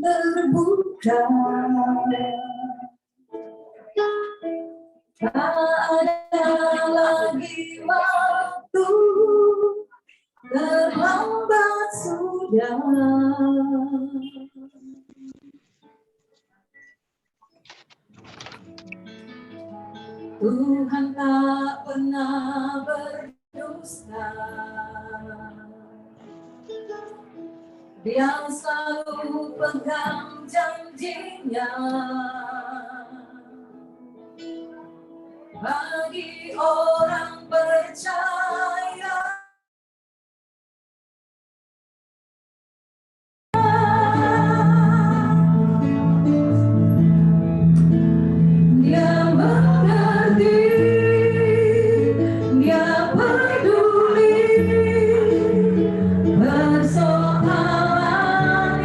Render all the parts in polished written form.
terbuka, tak ada lagi waktu, terlambat sudah. Tuhan tak pernah berdusta, Dia selalu pegang janjinya. Bagi orang percaya, Dia mengerti, Dia peduli persoalan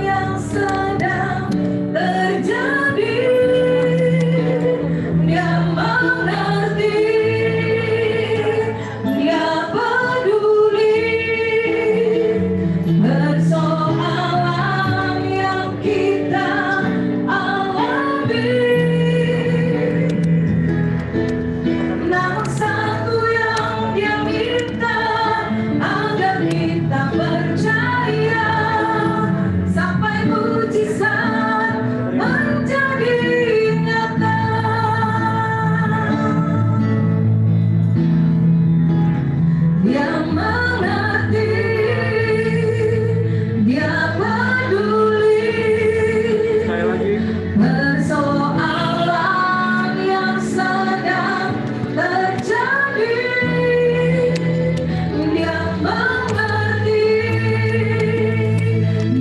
yang sedang terjadi. Dia mengerti, Dia peduli persoalan yang kita alami. Namun satu yang Dia minta, agar kita percaya sampai mujizat menjadi nyata. Dia mengerti, Dia peduli persoalan yang sedang terjadi. Dia mengerti,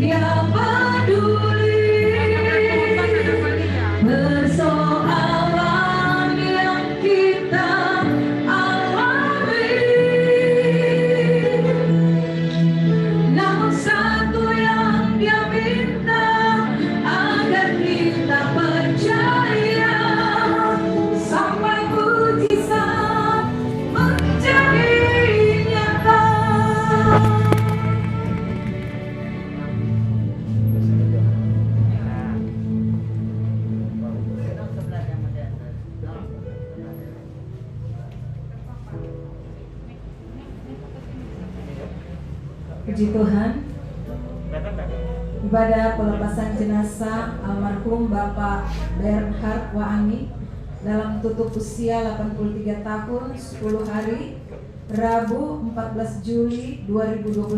Dia peduli persoalan yang kita alami. Namun satu yang Dia minta, agar kita percaya sampai mujizat menjadi nyata. Puji Tuhan. Ibadah pelepasan jenazah almarhum Bapak Bernhard Waani dalam tutup usia 83 tahun 10 hari, Rabu 14 Juli 2021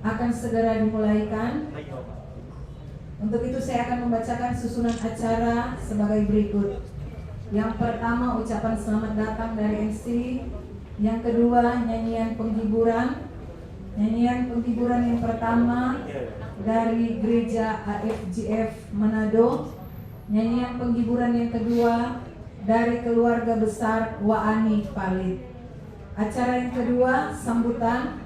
akan segera dimulaikan. Untuk itu saya akan membacakan susunan acara sebagai berikut. Yang pertama, ucapan selamat datang dari MC. Yang kedua, nyanyian penghiburan. Nyanyian penghiburan yang pertama dari Gereja AFGF Manado. Nyanyian penghiburan yang kedua dari keluarga besar Waani Palit. Acara yang kedua, sambutan.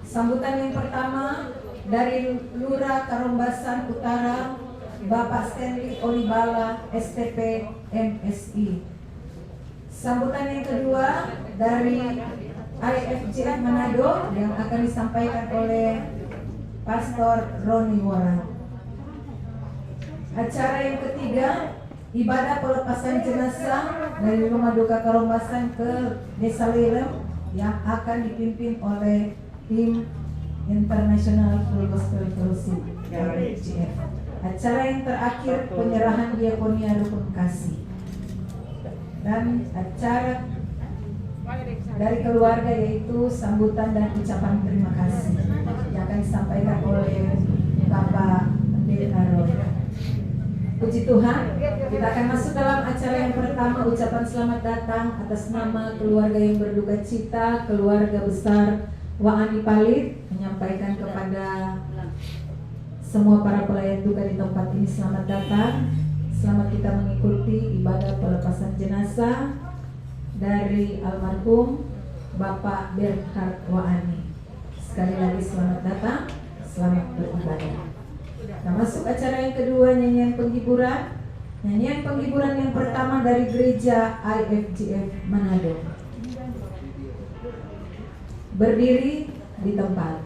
Sambutan yang pertama dari Lurah Karombasan Utara, Bapak Stanley Olibala, STP MSI. Sambutan yang kedua dari IFGF Manado yang akan disampaikan oleh Pastor Roni Wara. Acara yang ketiga, ibadah pelepasan jenazah dari Rumah Duka Karombasan ke Desa Lerem yang akan dipimpin oleh tim International Full Gospel Fellowship IFGF. Acara yang terakhir, penyerahan diakonia rukun kasih. Dan acara dari keluarga yaitu sambutan dan ucapan terima kasih yang akan disampaikan oleh Bapak Pendeta Roy. Puji Tuhan, kita akan masuk dalam acara yang pertama, ucapan selamat datang atas nama keluarga yang berduka cita, keluarga besar Waani Palit, menyampaikan kepada semua para pelayan duka di tempat ini selamat datang. Selamat kita mengikuti ibadah pelepasan jenazah dari almarhum Bapak Bernhard Waani. Sekali lagi selamat datang, selamat beribadah. Nah, masuk acara yang kedua, nyanyian penghiburan. Nyanyian penghiburan yang pertama dari Gereja IFGF Manado. Berdiri di tempat.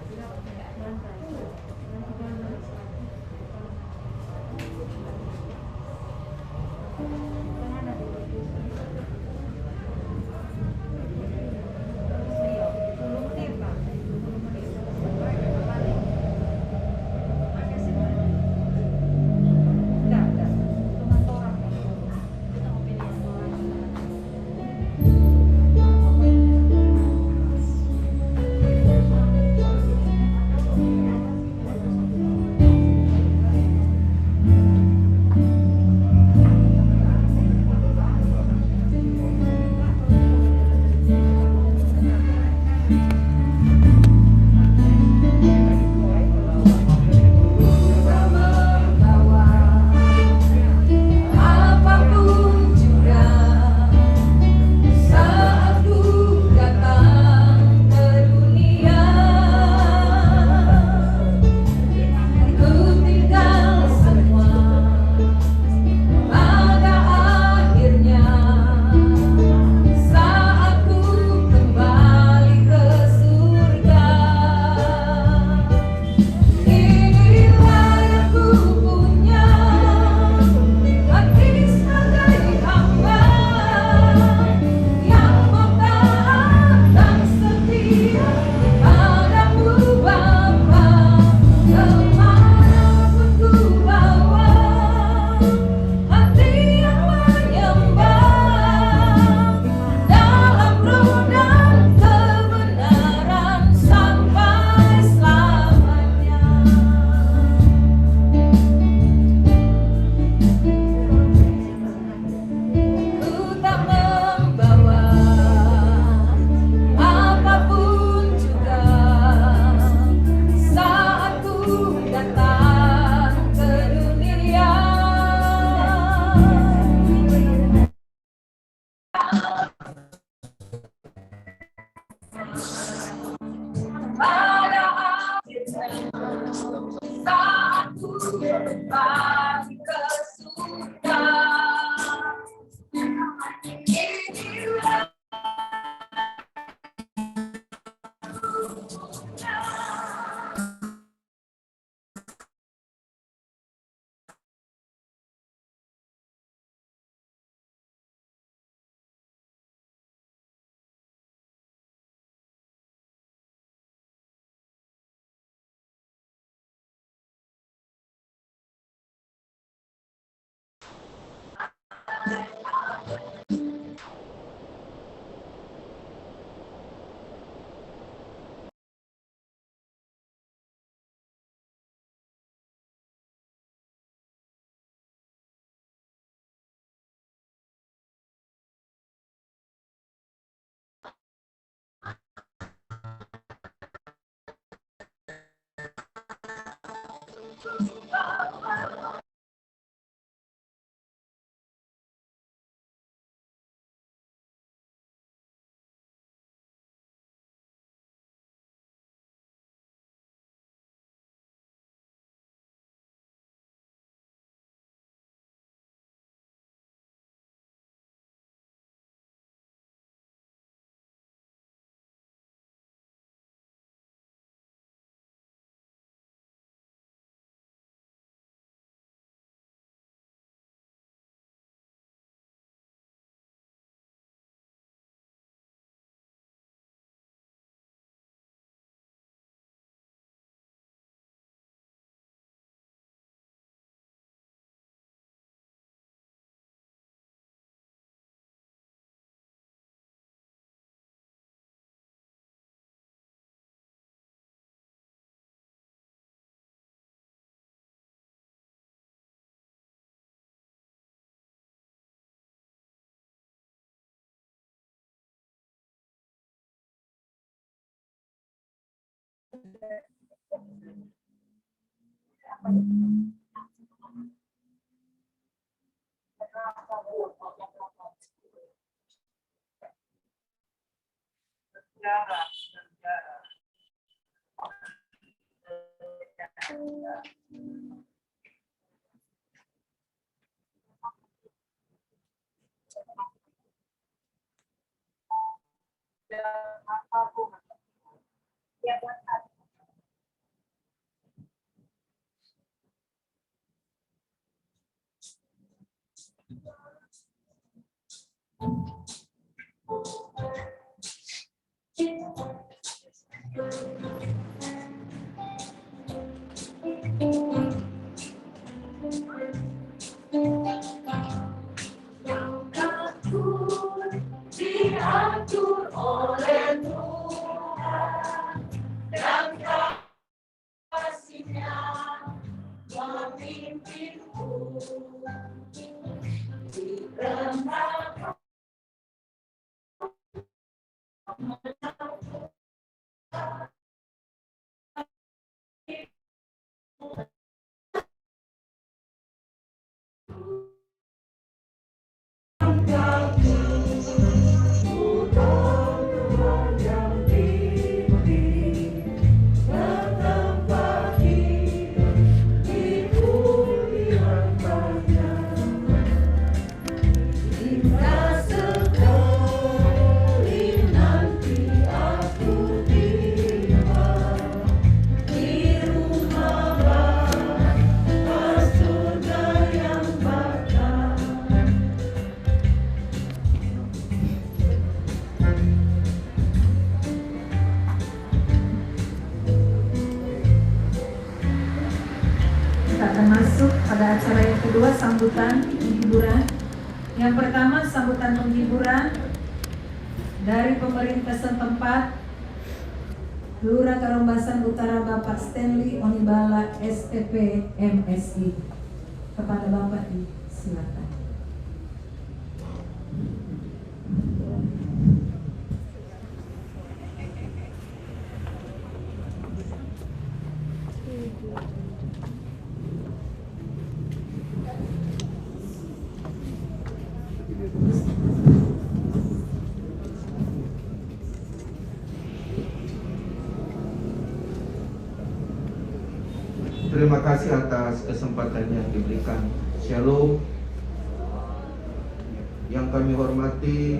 Diatur oleh Tuhan dan kasih-Nya memimpinku di tengah Kita akan masuk pada acara yang kedua, sambutan penghiburan. Yang pertama, sambutan penghiburan dari pemerintah setempat, Lurah Karombasan Utara Bapak Stanley Onibala SPP MSI. Kepada Bapak silakan. Terima kasih atas kesempatan yang diberikan. Shalom. Yang kami hormati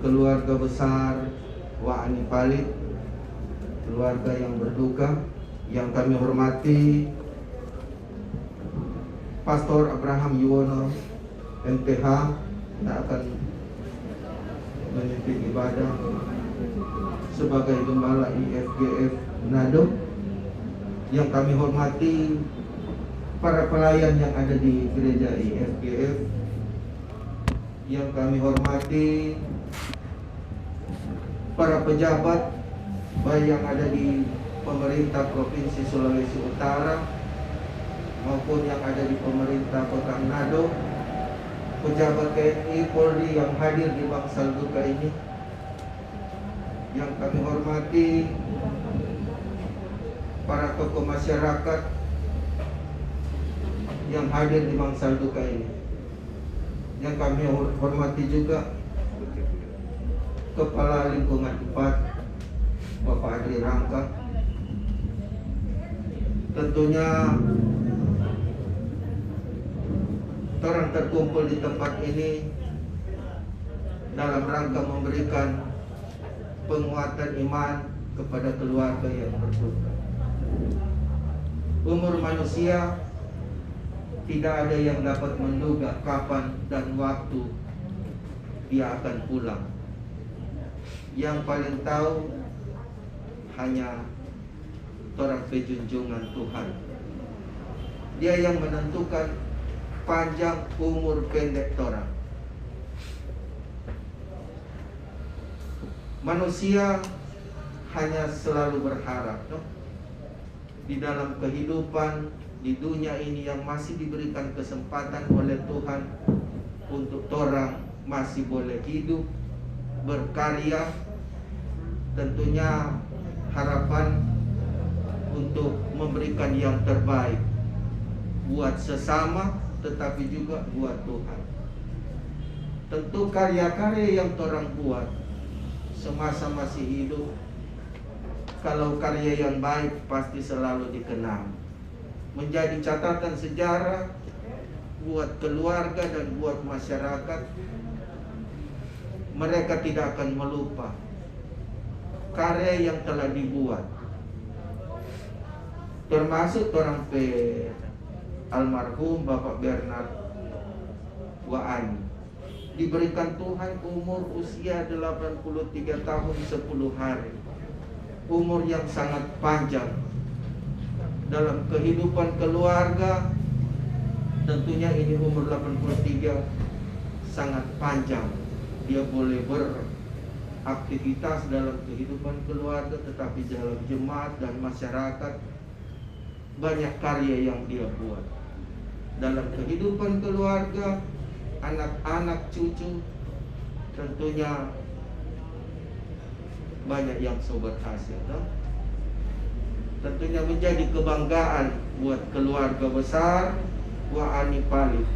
keluarga besar Wa'ani Palit, keluarga yang berduka. Yang kami hormati Pastor Abraham Yuwono MTH yang akan memimpin ibadah sebagai gembala IFGF Manado. Yang kami hormati para pelayan yang ada di gereja IFGF. Yang kami hormati para pejabat baik yang ada di pemerintah Provinsi Sulawesi Utara maupun yang ada di pemerintah Kota Manado, pejabat TNI Polri yang hadir di bangsal duka ini. Yang kami hormati para tokoh masyarakat yang hadir di bangsal duka ini. Yang kami hormati juga Kepala Lingkungan 4 Bapak Adri Rangka. Tentunya orang terkumpul di tempat ini dalam rangka memberikan penguatan iman kepada keluarga yang berduka. Umur manusia tidak ada yang dapat menduga kapan dan waktu dia akan pulang. Yang paling tahu hanya orang pejunjungan Tuhan. Dia yang menentukan panjang umur pendek orang. Manusia hanya selalu berharap, no? Di dalam kehidupan di dunia ini yang masih diberikan kesempatan oleh Tuhan untuk orang masih boleh hidup, berkarya. Tentunya harapan untuk memberikan yang terbaik buat sesama, tetapi juga buat Tuhan. Tentu karya-karya yang orang buat semasa masih hidup, kalau karya yang baik pasti selalu dikenang, menjadi catatan sejarah buat keluarga dan buat masyarakat. Mereka tidak akan melupa karya yang telah dibuat, termasuk orang almarhum Bapak Bernard Wa'ani. Diberikan Tuhan umur usia 83 tahun 10 hari. Umur yang sangat panjang dalam kehidupan keluarga. Tentunya ini umur 83 sangat panjang. Dia boleh beraktivitas dalam kehidupan keluarga, tetapi dalam jemaat dan masyarakat banyak karya yang dia buat. Dalam kehidupan keluarga, anak-anak, cucu, tentunya banyak yang berhasil. Tentunya menjadi kebanggaan buat keluarga besar Wa'ani Palit,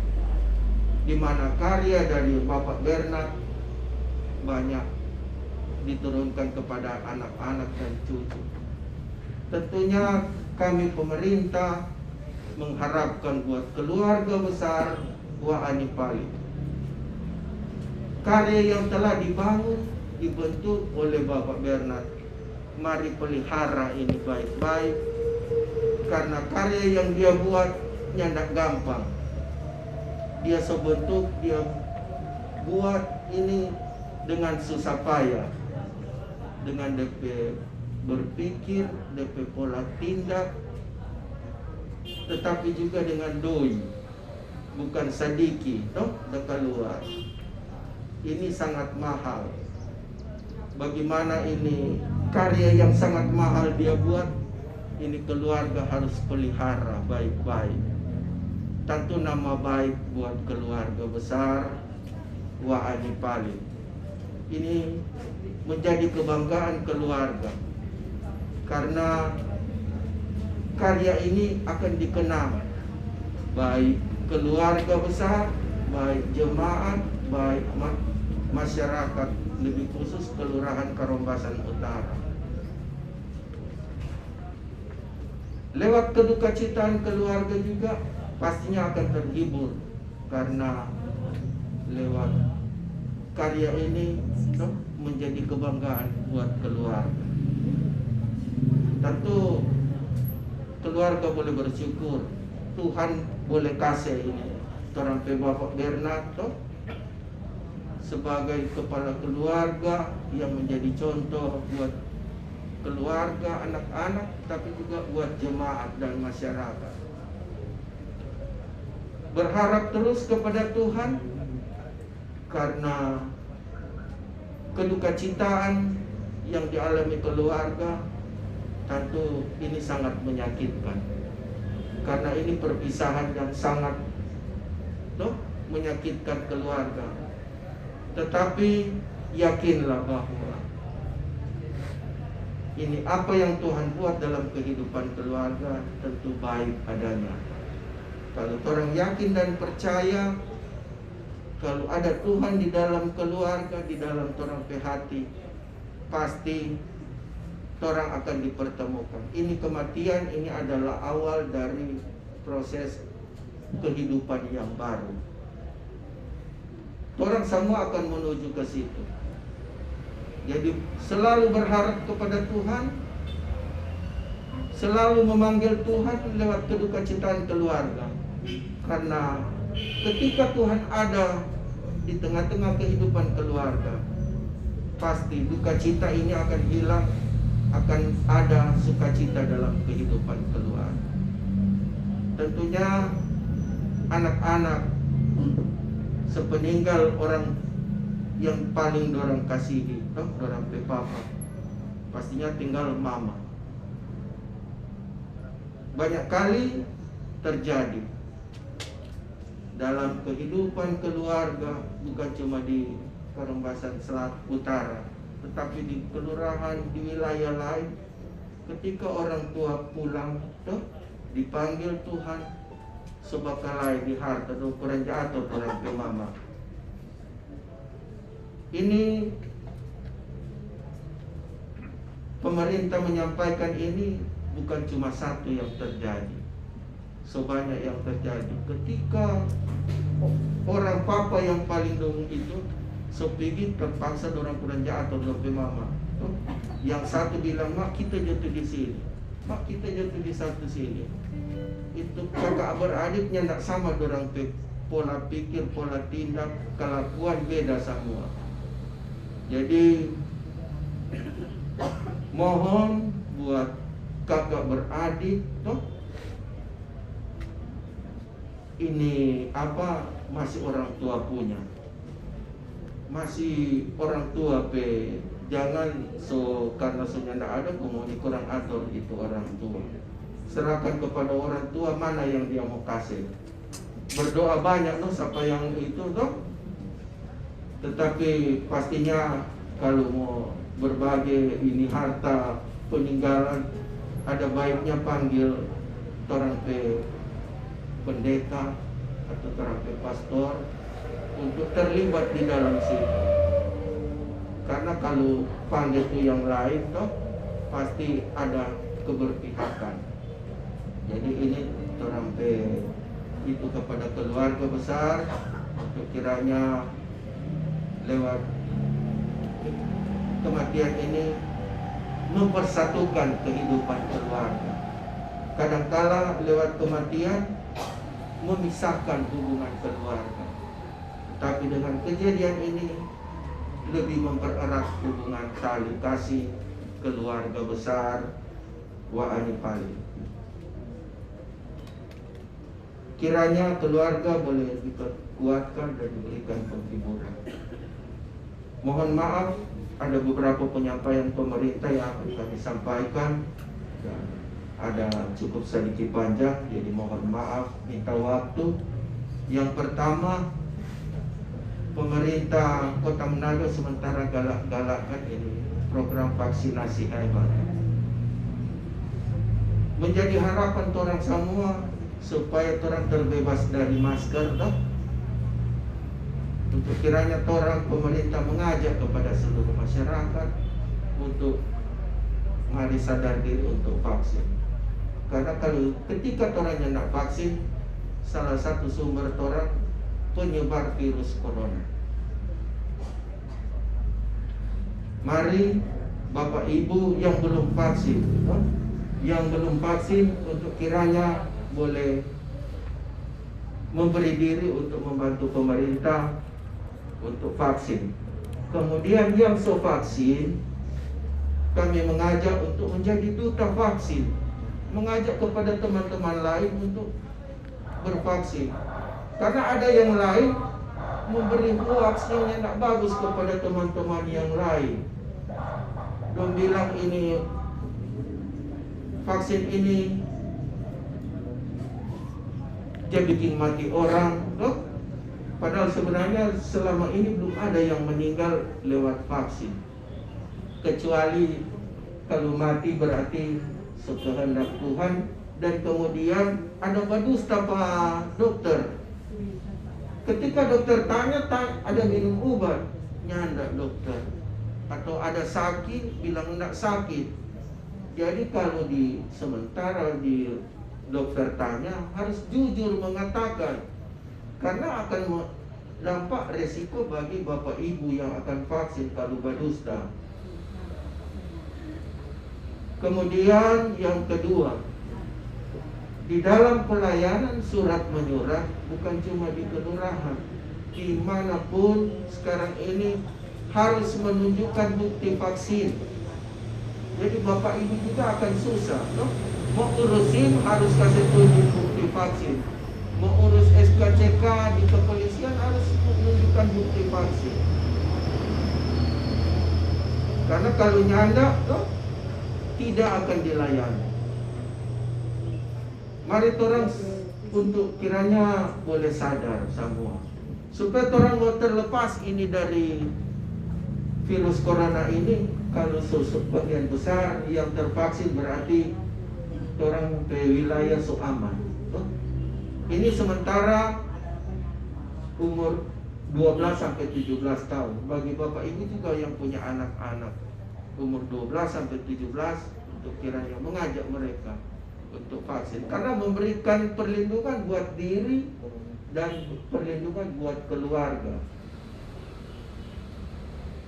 di mana karya dari Bapak Bernard banyak diturunkan kepada anak-anak dan cucu. Tentunya kami pemerintah mengharapkan buat keluarga besar Wa'ani Palit, karya yang telah dibangun, dibentuk oleh Bapak Bernard, mari pelihara ini baik-baik, karena karya yang dia buat tidak gampang. Dia sebentuk, dia buat ini dengan susah payah, dengan DP berpikir, DP pola tindak, tetapi juga dengan doi, bukan sadiki, toh, dekat luar. Ini sangat mahal. Bagaimana ini karya yang sangat mahal dia buat, ini keluarga harus pelihara baik-baik. Tentu nama baik buat keluarga besar Wa'ani Palit. Ini menjadi kebanggaan keluarga, karena karya ini akan dikenang baik keluarga besar, baik jemaat, baik masyarakat, lebih khusus Kelurahan Karombasan Utara. Lewat kedukacitaan keluarga juga pastinya akan terhibur, karena lewat karya ini menjadi kebanggaan buat keluarga. Tentu keluarga boleh bersyukur, Tuhan boleh kasih ini. Orang Bapak Bernard sebagai kepala keluarga yang menjadi contoh buat keluarga, anak-anak, tapi juga buat jemaat dan masyarakat. Berharap terus kepada Tuhan, karena kedukacitaan yang dialami keluarga tentu ini sangat menyakitkan, karena ini perpisahan yang sangat menyakitkan keluarga. Tetapi yakinlah bahwa ini apa yang Tuhan buat dalam kehidupan keluarga tentu baik adanya. Kalau orang yakin dan percaya, kalau ada Tuhan di dalam keluarga, di dalam orang hati, pasti orang akan dipertemukan. Ini kematian, ini adalah awal dari proses kehidupan yang baru. Orang semua akan menuju ke situ. Jadi selalu berharap kepada Tuhan, selalu memanggil Tuhan lewat kedukacitaan keluarga. Karena ketika Tuhan ada di tengah-tengah kehidupan keluarga, pasti duka cita ini akan hilang, akan ada sukacita dalam kehidupan keluarga. Tentunya anak-anak sepeninggal orang yang paling dorang kasihi, dorang papa, pastinya tinggal mama. Banyak kali terjadi dalam kehidupan keluarga, bukan cuma di Karambasan Selatan Utara, tetapi di kelurahan, di wilayah lain, ketika orang tua pulang, dipanggil Tuhan, sebakalai di harta kurang jatuh orang ke mama. Ini pemerintah menyampaikan ini bukan cuma satu yang terjadi, sebanyak yang terjadi. Ketika orang papa yang paling dulu itu sepigi terpaksa orang kurang jatuh ke mama. Yang satu bilang, mak kita jatuh di sini, mak kita jatuh di satu sini. Itu kakak beradiknya tidak sama dorang pola pikir, pola tindak, kelakuan beda semua. Jadi mohon buat kakak beradik ini masih orang tua punya, masih orang tua jangan karena tidak ada kemudian kurang atur itu orang tua. Serahkan kepada orang tua mana yang dia mau kasih. Berdoa banyak siapa yang itu tetapi pastinya kalau mau berbagi ini harta peninggalan, ada baiknya panggil orang pendeta atau orang pastor untuk terlibat di dalam situ. Karena kalau panggil itu yang lain pasti ada keberpihakan. Jadi ini orang itu kepada keluarga besar, untuk kiranya lewat kematian ini mempersatukan kehidupan keluarga. Kadangkala lewat kematian memisahkan hubungan keluarga, tapi dengan kejadian ini lebih mempererat hubungan tali kasih keluarga besar Wa'ani Pali. Kiranya keluarga boleh dikuatkan dan diberikan penghiburan. Mohon maaf, ada beberapa penyampaian pemerintah yang akan kami sampaikan dan ada cukup sedikit panjang, jadi mohon maaf, minta waktu. Yang pertama, pemerintah Kota Manado sementara galak-galakkan ini program vaksinasi hebat. Menjadi harapan orang semua supaya orang terbebas dari masker untuk kiranya orang pemerintah mengajak kepada seluruh masyarakat untuk mari sadar diri untuk vaksin. Karena kalau ketika orangnya nak vaksin, salah satu sumber orang penyebar virus corona. Mari Bapak Ibu yang belum vaksin, untuk kiranya boleh memberi diri untuk membantu pemerintah untuk vaksin. Kemudian yang so vaksin, kami mengajak untuk menjadi duta vaksin, mengajak kepada teman-teman lain untuk bervaksin. Karena ada yang lain memberi hoax yang tidak bagus kepada teman-teman yang lain. Dia bilang ini vaksin ini dia bikin mati orang, loh. Padahal sebenarnya selama ini belum ada yang meninggal lewat vaksin. Kecuali kalau mati berarti sekehendak Tuhan. Dan kemudian ada berdusta Pak dokter. Ketika dokter tanya ada minum obat, nyanda dokter. Atau ada sakit, bilang enggak sakit. Jadi kalau sementara dokter tanya, harus jujur mengatakan. Karena akan dampak resiko bagi Bapak Ibu yang akan vaksin kalau berdusta. Kemudian yang kedua, di dalam pelayanan surat menyurat bukan cuma di kelurahan, dimanapun sekarang ini harus menunjukkan bukti vaksin. Jadi Bapak Ibu juga akan susah, no? Mau urusin harus kasih tunjuk bukti vaksin. Mau urus SKCK di kepolisian harus menunjukkan bukti vaksin. Karena kalau nyanda, no? Tidak akan dilayani. Mari orang untuk kiranya boleh sadar semua, supaya orang mau terlepas ini dari virus corona ini. Kalau sebagian besar yang tervaksin berarti orang ke wilayah so aman. Ini sementara umur 12 sampai 17 tahun. Bagi Bapak Ibu juga yang punya anak-anak umur 12 sampai 17, untuk kiranya mengajak mereka untuk vaksin, karena memberikan perlindungan buat diri dan perlindungan buat keluarga.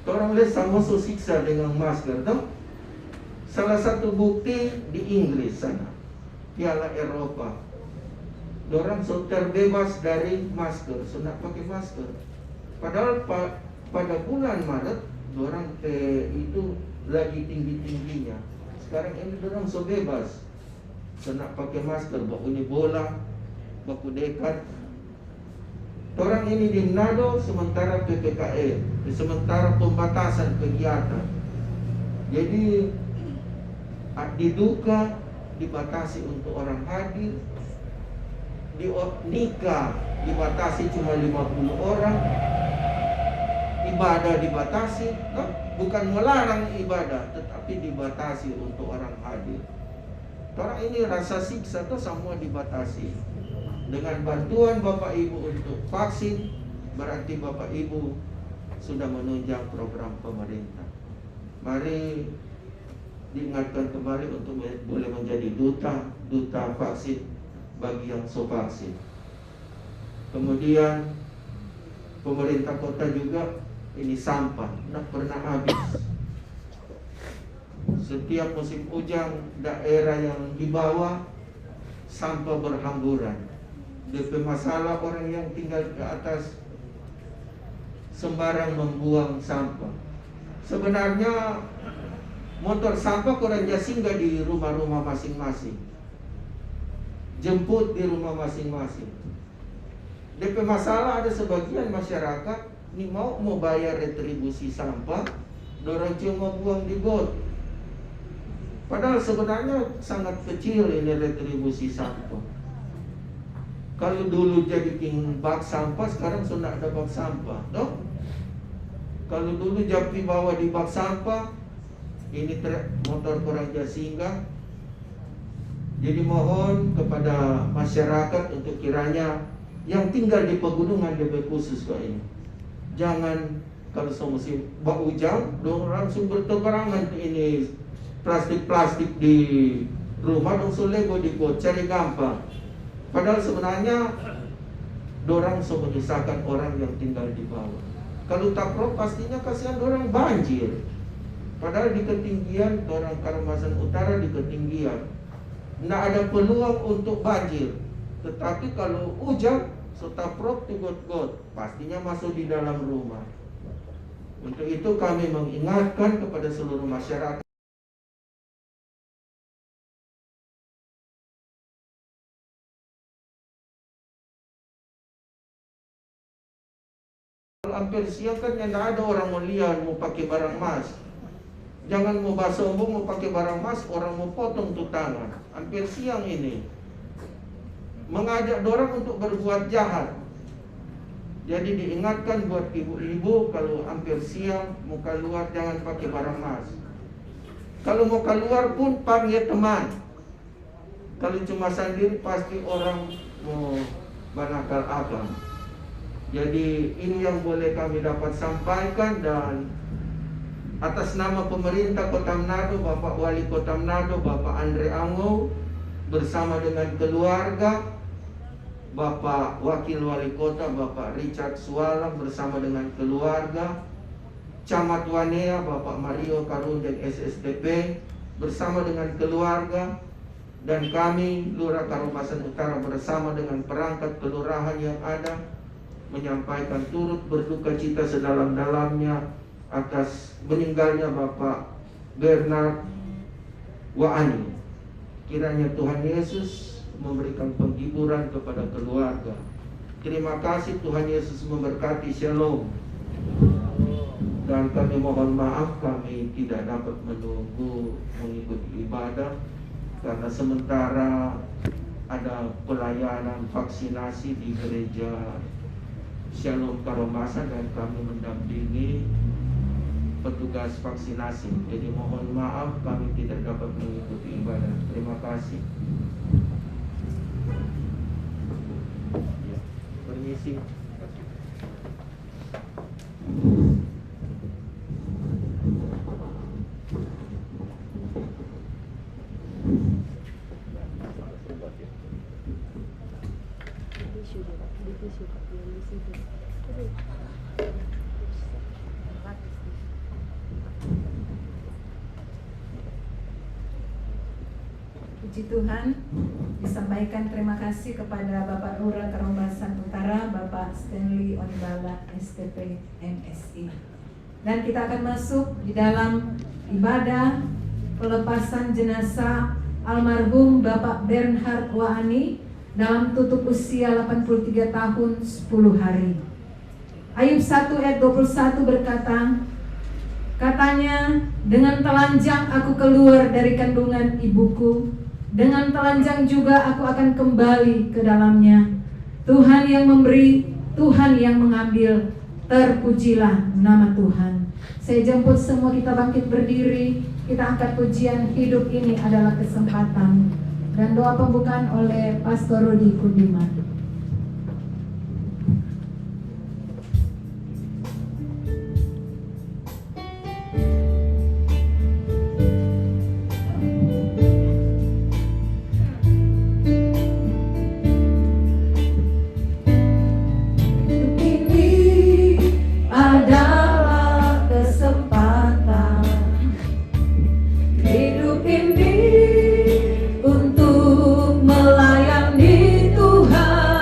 Orang lihat sama siksa dengan masker, toh? Salah satu bukti di Inggris sana, Piala Eropa, orang terbebas dari masker, sudah pakai masker. Padahal pada bulan Maret, orang itu lagi tinggi-tingginya. Sekarang ini orang bebas, sudah pakai masker, baku ini bola, baku dekat. Orang ini di Manado sementara PPKM, sementara pembatasan kegiatan. Jadi di duka dibatasi untuk orang hadir, di nikah dibatasi cuma 50 orang, ibadah dibatasi, no? Bukan melarang ibadah, tetapi dibatasi untuk orang hadir. Orang ini rasa siksa itu semua dibatasi. Dengan bantuan Bapak Ibu untuk vaksin, berarti Bapak Ibu sudah menunjang program pemerintah. Mari diingatkan kembali untuk boleh menjadi duta vaksin bagi yang so vaksin. Kemudian pemerintah kota juga ini sampah, tidak pernah habis. Setiap musim hujan, daerah yang di bawah sampah berhamburan. DP masalah orang yang tinggal ke atas sembarang membuang sampah. Sebenarnya motor sampah kurang singgah di rumah-rumah masing-masing, jemput di rumah masing-masing. DP masalah ada sebagian masyarakat ini mau bayar retribusi sampah, dorong cuma buang di got. Padahal sebenarnya sangat kecil ini retribusi sampah. Kalau dulu jadi bak sampah, sekarang sudah ada bak sampah, no? Kalau dulu jampi bawa di bak sampah, ini motor kurang singgah. Jadi mohon kepada masyarakat untuk kiranya yang tinggal di pegunungan lebih khusus kok ini. Jangan kalau musim hujan, dong langsung bertebarangan ini plastik-plastik di rumah dong sulego di cari gampang. Padahal sebenarnya dorang so menyusahkan orang yang tinggal di bawah. Kalau takrok pastinya kasihan orang banjir. Padahal di ketinggian orang Karomasan Utara di ketinggian nggak ada peluang untuk banjir. Tetapi kalau hujan, so takrok tu got-got, pastinya masuk di dalam rumah. Untuk itu kami mengingatkan kepada seluruh masyarakat hampir siang kan yang ada orang mau lihat mau pakai barang mas. Jangan mau sombong mau pakai barang mas, orang mau potong tuh tangan. Hampir siang ini mengajak dorang untuk berbuat jahat. Jadi diingatkan buat ibu-ibu kalau hampir siang mau keluar jangan pakai barang mas. Kalau mau keluar pun panggil teman. Kalau cuma sendiri pasti orang mau banakal akal. Jadi ini yang boleh kami dapat sampaikan, dan atas nama pemerintah Kota Manado, Bapak Wali Kota Manado, Bapak Andre Ango bersama dengan keluarga, Bapak Wakil Wali Kota Bapak Richard Sualam bersama dengan keluarga, Camat Wanea Bapak Mario Karunjang SSTP bersama dengan keluarga, dan kami Lurah Karomasan Utara bersama dengan perangkat kelurahan yang ada menyampaikan turut berduka cita sedalam-dalamnya atas meninggalnya Bapak Bernard Waani. Kiranya Tuhan Yesus memberikan penghiburan kepada keluarga. Terima kasih, Tuhan Yesus memberkati. Shalom. Dan kami mohon maaf kami tidak dapat menunggu mengikuti ibadah karena sementara ada pelayanan vaksinasi di gereja Shalom Karomasan dan kami mendampingi petugas vaksinasi. Jadi mohon maaf kami tidak dapat mengikuti ibadah. Terima kasih. Ya, permisi. Puji Tuhan, disampaikan terima kasih kepada Bapak Lurah Karomasan Utara, Bapak Stanley Onibala STP MSI. Dan kita akan masuk di dalam ibadah pelepasan jenazah almarhum Bapak Bernhard Waani dalam tutup usia 83 tahun 10 hari. Ayub 1 ayat 21 berkata, katanya, dengan telanjang aku keluar dari kandungan ibuku, dengan telanjang juga aku akan kembali ke dalamnya. Tuhan yang memberi, Tuhan yang mengambil, terpujilah nama Tuhan. Saya jemput semua kita bangkit berdiri, kita angkat pujian hidup ini adalah kesempatan. Dan doa pembukaan oleh Pastor Rudi Kudiman. Untuk melayani Tuhan.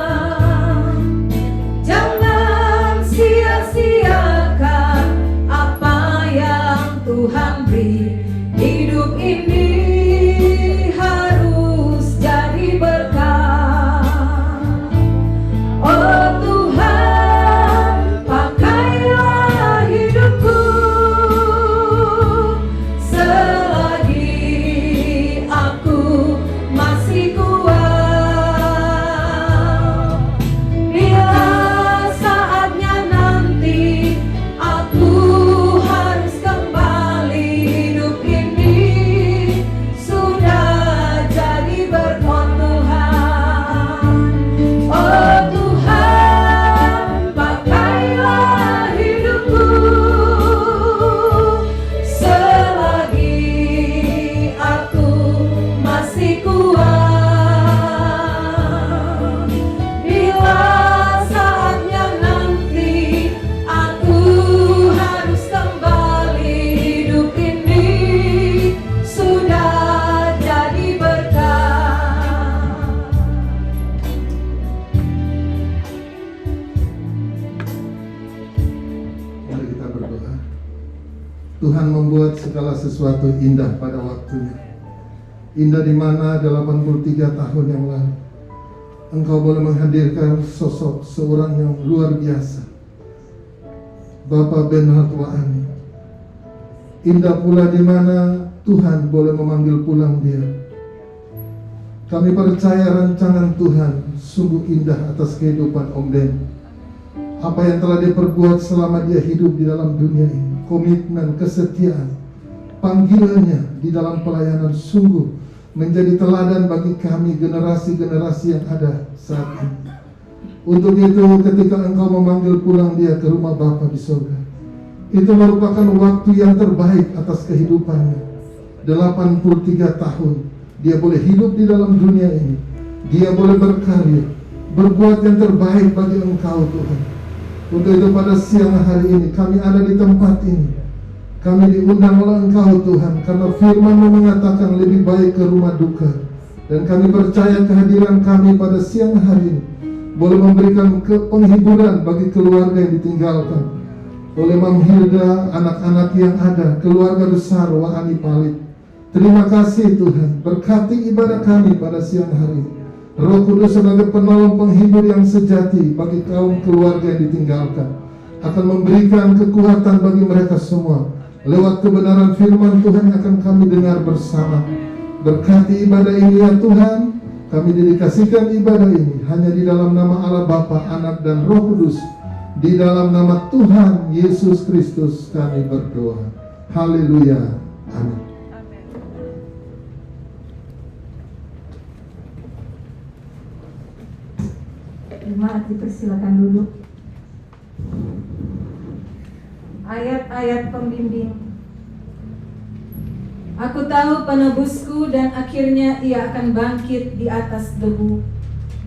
Tuhan membuat segala sesuatu indah pada waktunya. Indah di mana 83 tahun yang lalu Engkau boleh menghadirkan sosok seorang yang luar biasa, Bapak Benhard Waani. Indah pula di mana Tuhan boleh memanggil pulang dia. Kami percaya rancangan Tuhan sungguh indah atas kehidupan Om Ben. Apa yang telah dia perbuat selama dia hidup di dalam dunia ini, komitmen, kesetiaan, panggilannya di dalam pelayanan sungguh menjadi teladan bagi kami generasi-generasi yang ada saat ini. Untuk itu ketika Engkau memanggil pulang dia ke rumah Bapa di surga, itu merupakan waktu yang terbaik atas kehidupannya. 83 tahun dia boleh hidup di dalam dunia ini. Dia boleh berkarya, berbuat yang terbaik bagi Engkau Tuhan. Untuk itu pada siang hari ini kami ada di tempat ini. Kami diundang oleh Engkau Tuhan, karena firman-Mu mengatakan lebih baik ke rumah duka. Dan kami percaya kehadiran kami pada siang hari ini boleh memberikan penghiburan bagi keluarga yang ditinggalkan oleh Mam Hilda, anak-anak yang ada, keluarga besar Waani Palit. Terima kasih Tuhan, berkati ibadah kami pada siang hari ini. Roh Kudus sebagai penolong penghibur yang sejati bagi kaum keluarga yang ditinggalkan akan memberikan kekuatan bagi mereka semua. Lewat kebenaran firman Tuhan yang akan kami dengar bersama. Berkati ibadah ini ya Tuhan. Kami dedikasikan ibadah ini hanya di dalam nama Allah Bapa, Anak dan Roh Kudus. Di dalam nama Tuhan Yesus Kristus kami berdoa. Haleluya. Amin. Jemaat dipersilakan duduk. Ayat-ayat pembimbing. Aku tahu penebusku dan akhirnya ia akan bangkit di atas debu.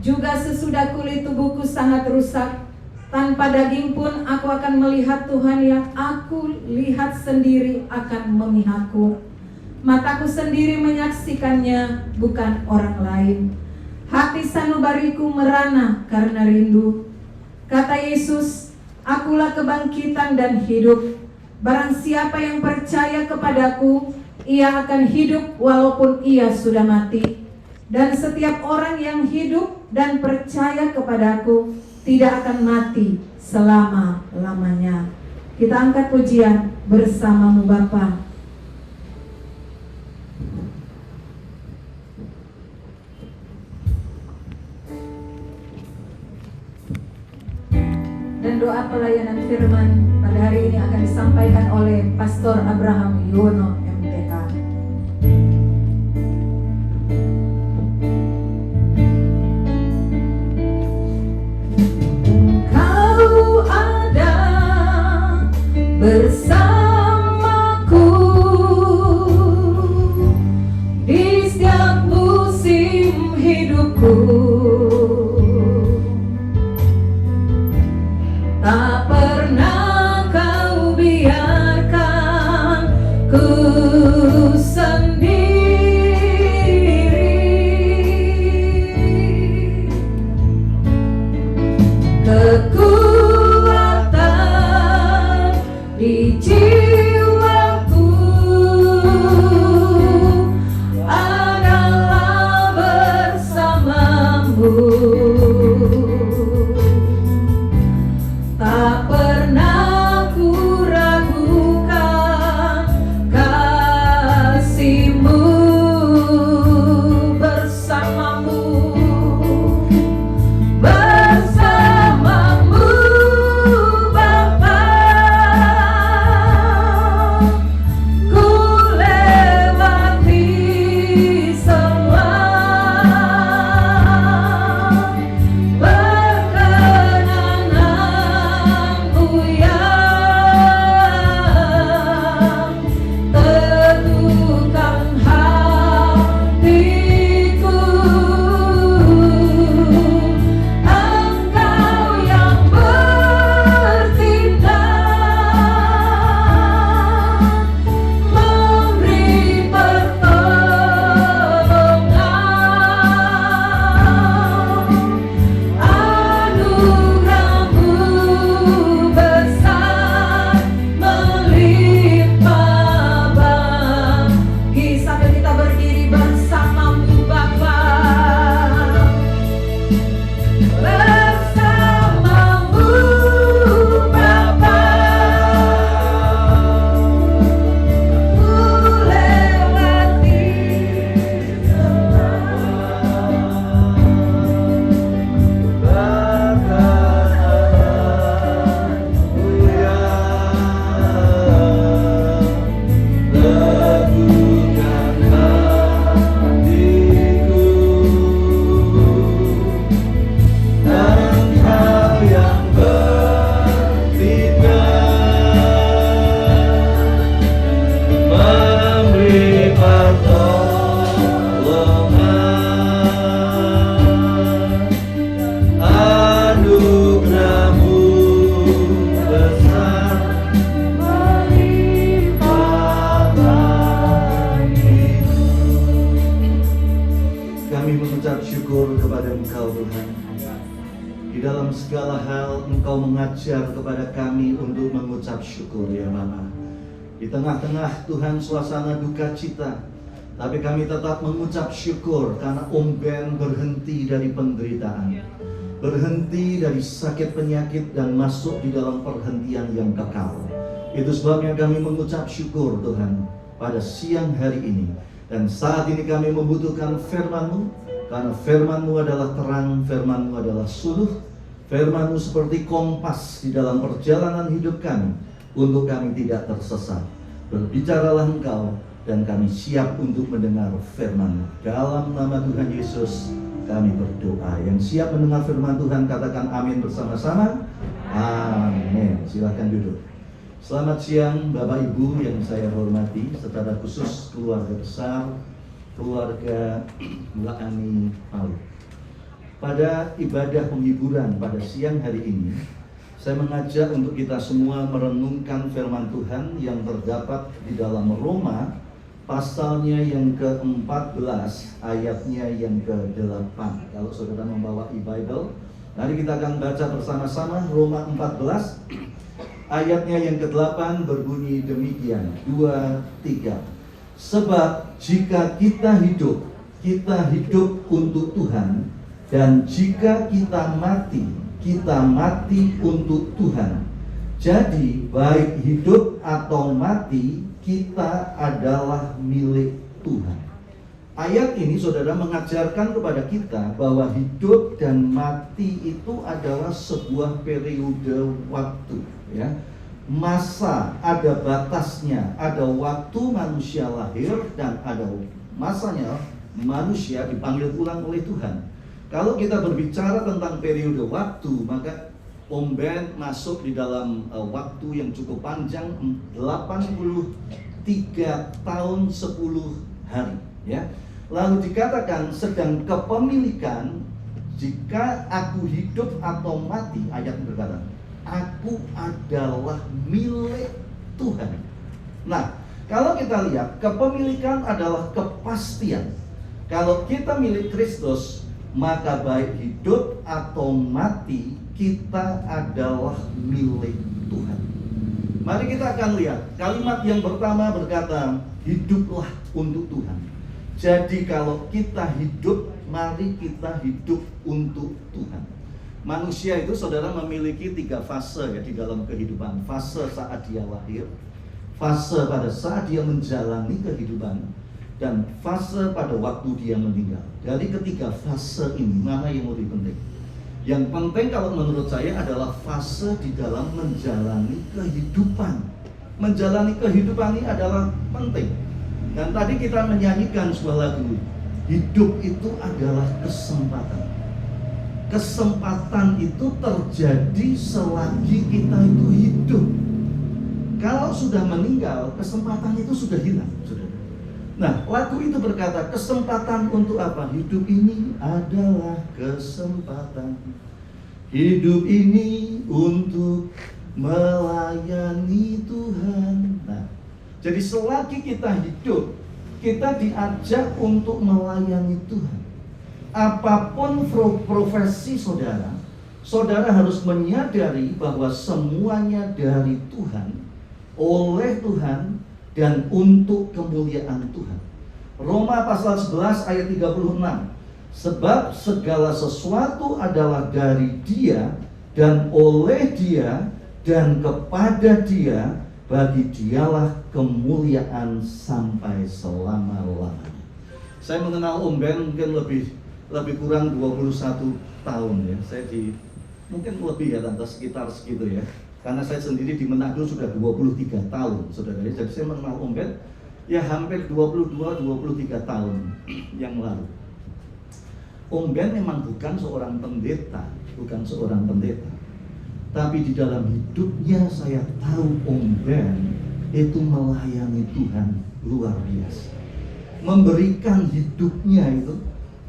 Juga sesudah kulit tubuhku sangat rusak, tanpa daging pun aku akan melihat Tuhan yang aku lihat sendiri akan memihakku. Mataku sendiri menyaksikannya, bukan orang lain. Hati sanubariku merana karena rindu. Kata Yesus, Akulah kebangkitan dan hidup. Barang siapa yang percaya kepadaku, ia akan hidup walaupun ia sudah mati. Dan setiap orang yang hidup dan percaya kepadaku tidak akan mati selama-lamanya. Kita angkat pujian bersamamu Bapa. Dan doa pelayanan firman pada hari ini akan disampaikan oleh Pastor Abraham Yono MTK. Kau ada bersamaku di setiap musim hidupku. Tak pernah kau biarkan ku bersamamu Bapa, ku lewati Kami mengucap syukur kepada Engkau Tuhan. Di dalam segala hal Engkau mengajar kepada kami untuk mengucap syukur ya Bapa. Di tengah-tengah Tuhan suasana duka cita, tapi kami tetap mengucap syukur karena Om Ben berhenti dari penderitaan, berhenti dari sakit penyakit dan masuk di dalam perhentian yang kekal. Itu sebabnya kami mengucap syukur Tuhan pada siang hari ini. Dan saat ini kami membutuhkan firman-Mu, karena firman-Mu adalah terang, firman-Mu adalah suluh, firman-Mu seperti kompas di dalam perjalanan hidup kami, untuk kami tidak tersesat. Berbicaralah Engkau, dan kami siap untuk mendengar firman-Mu. Dalam nama Tuhan Yesus kami berdoa. Yang siap mendengar firman Tuhan katakan amin bersama-sama. Amin. Silakan duduk. Selamat siang Bapak Ibu yang saya hormati, secara khusus keluarga besar, keluarga Mbak Ani Palu. Pada ibadah penghiburan pada siang hari ini, saya mengajak untuk kita semua merenungkan firman Tuhan yang terdapat di dalam Roma, pasalnya yang ke-14, ayatnya yang ke-8. Kalau saudara membawa e-Bible, mari kita akan baca bersama-sama Roma 14. Ayatnya yang ke-8 berbunyi demikian, 2, 3. Sebab jika kita hidup untuk Tuhan, dan jika kita mati untuk Tuhan. Jadi baik hidup atau mati, kita adalah milik Tuhan. Ayat ini saudara mengajarkan kepada kita bahwa hidup dan mati itu adalah sebuah periode waktu, ya. Masa ada batasnya, ada waktu manusia lahir dan ada masanya manusia dipanggil pulang oleh Tuhan. Kalau kita berbicara tentang periode waktu, maka Om Ben masuk di dalam waktu yang cukup panjang, 83 tahun 10 hari, ya. Lalu dikatakan sedang kepemilikan, jika aku hidup atau mati, ayat berkata, aku adalah milik Tuhan. Nah, kalau kita lihat, kepemilikan adalah kepastian. Kalau kita milik Kristus, maka baik hidup atau mati, kita adalah milik Tuhan. Mari kita akan lihat, kalimat yang pertama berkata, hiduplah untuk Tuhan. Jadi kalau kita hidup, mari kita hidup untuk Tuhan. Manusia itu saudara memiliki 3 fase ya di dalam kehidupan. Fase saat dia lahir, fase pada saat dia menjalani kehidupan, dan fase pada waktu dia meninggal. Dari ketiga fase ini, mana yang lebih penting? Yang penting kalau menurut saya adalah fase di dalam menjalani kehidupan. Menjalani kehidupan ini adalah penting. Dan tadi kita menyanyikan sebuah lagu, hidup itu adalah kesempatan. Kesempatan itu terjadi selagi kita itu hidup. Kalau sudah meninggal, kesempatan itu sudah hilang, saudara. Nah, lagu itu berkata, kesempatan untuk apa? Hidup ini adalah kesempatan. Hidup ini untuk melayani Tuhan. Nah, jadi selagi kita hidup, kita diajak untuk melayani Tuhan. Apapun profesi saudara, saudara harus menyadari bahwa semuanya dari Tuhan, oleh Tuhan, dan untuk kemuliaan Tuhan. Roma pasal 11 ayat 36. Sebab segala sesuatu adalah dari Dia dan oleh Dia dan kepada Dia, bagi Dialah kemuliaan sampai selama-lamanya. Saya mengenal Om Ben mungkin lebih kurang 21 tahun ya. Saya mungkin lebih ya tante, sekitar segitu ya. Karena saya sendiri di Manado sudah 23 tahun, saudara. Jadi saya mengenal Om Ben ya hampir 22-23 tahun yang lalu. Om Ben memang bukan seorang pendeta, tapi di dalam hidupnya saya tahu Om Ben itu melayani Tuhan luar biasa, memberikan hidupnya itu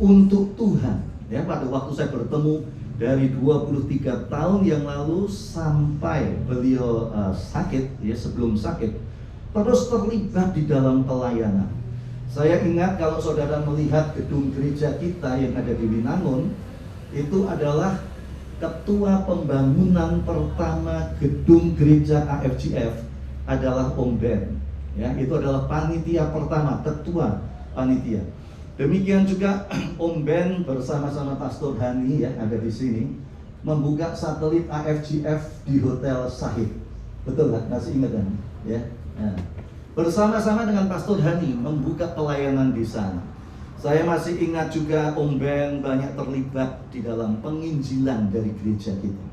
untuk Tuhan. Ya, pada waktu saya bertemu dari 23 tahun yang lalu sampai beliau sakit, ya sebelum sakit, terus terlibat di dalam pelayanan. Saya ingat kalau saudara melihat gedung gereja kita yang ada di Winangun, itu adalah ketua pembangunan pertama gedung gereja AFGF adalah Om Ben. Ya, itu adalah panitia pertama, ketua panitia. Demikian juga Om Ben bersama-sama Pastor Hani ya ada di sini membuka satelit AFGF di Hotel Sahid. Betul nggak? Masih ingat kan? Ya. Nah, bersama-sama dengan Pastor Hani membuka pelayanan di sana. Saya masih ingat juga Om Ben banyak terlibat di dalam penginjilan dari gereja kita.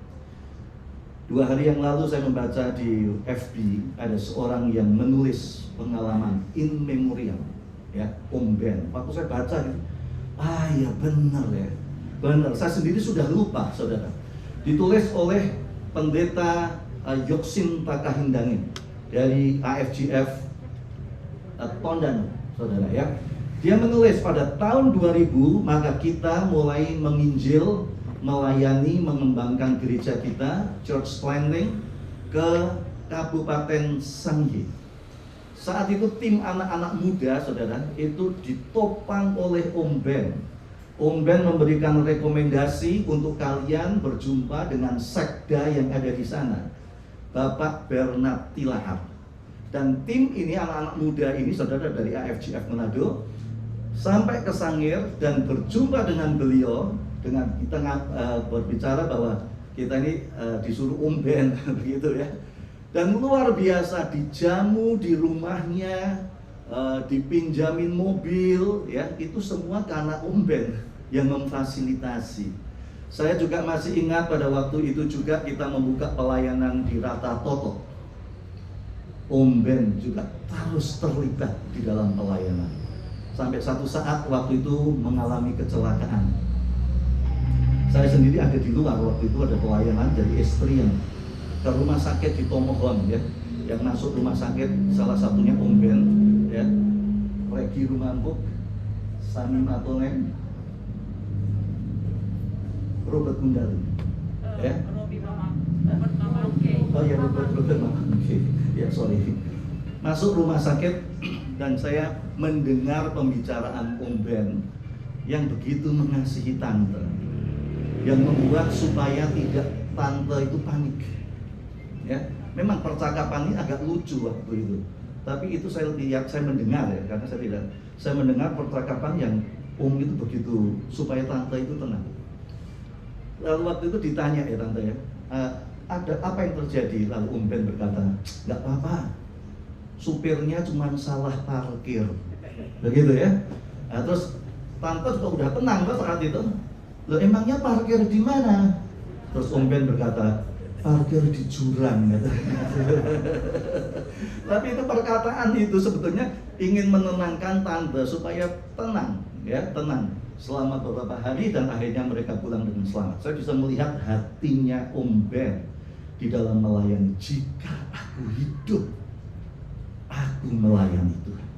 2 hari yang lalu saya membaca di FB ada seorang yang menulis pengalaman in memoriam ya Om Ben. Waktu saya baca gitu, ya benar ya, benar. Saya sendiri sudah lupa, saudara. Ditulis oleh pendeta Yoksin Takahindangin dari AFGF Tondano, saudara ya. Dia menulis pada tahun 2000 maka kita mulai menginjil, melayani, mengembangkan gereja kita Church Planting ke Kabupaten Sangye. Saat itu tim anak-anak muda, saudara, itu ditopang oleh Om Ben. Om Ben memberikan rekomendasi untuk kalian berjumpa dengan sekda yang ada di sana, Bapak Bernard Tilahap. Dan tim ini, anak-anak muda ini, saudara dari AFGF Manado, sampai ke Sangir dan berjumpa dengan beliau, dengan kita berbicara bahwa kita ini disuruh Om Ben begitu ya. Dan luar biasa dijamu di rumahnya, dipinjamin mobil ya, itu semua karena Om Ben yang memfasilitasi. Saya juga masih ingat pada waktu itu juga kita membuka pelayanan di Rata Toto. Om Ben juga terus terlibat di dalam pelayanan. Sampai satu saat waktu itu mengalami kecelakaan. Saya sendiri ada di luar waktu itu, ada pelayanan dari istri yang ke rumah sakit di Tomohon ya. Yang masuk rumah sakit salah satunya Om Ben ya. Regi Rumambuk, Sani Matonen, Robert Gundali ya. Oh ya, Robert Oke. Ya sorry. Masuk rumah sakit dan saya mendengar pembicaraan Om Ben yang begitu mengasihi tante, yang membuat supaya tidak tante itu panik. Ya, memang percakapan ini agak lucu waktu itu. Tapi itu saya lihat, saya mendengar ya, karena saya mendengar percakapan yang Om itu begitu supaya tante itu tenang. Lalu waktu itu ditanya ya tante ya, ada apa yang terjadi? Lalu Om Ben berkata, nggak apa-apa, supirnya cuma salah parkir, begitu ya. Nah, terus tante juga udah tenang kan saat itu. Loh emangnya parkir di mana? Terus Om Ben berkata, parkir di jurang gitu. Tapi itu perkataan itu sebetulnya ingin menenangkan tante supaya tenang, ya tenang selama beberapa hari dan akhirnya mereka pulang dengan selamat. Saya bisa melihat hatinya Om Ben di dalam melayani. Jika aku hidup, aku melayani Tuhan.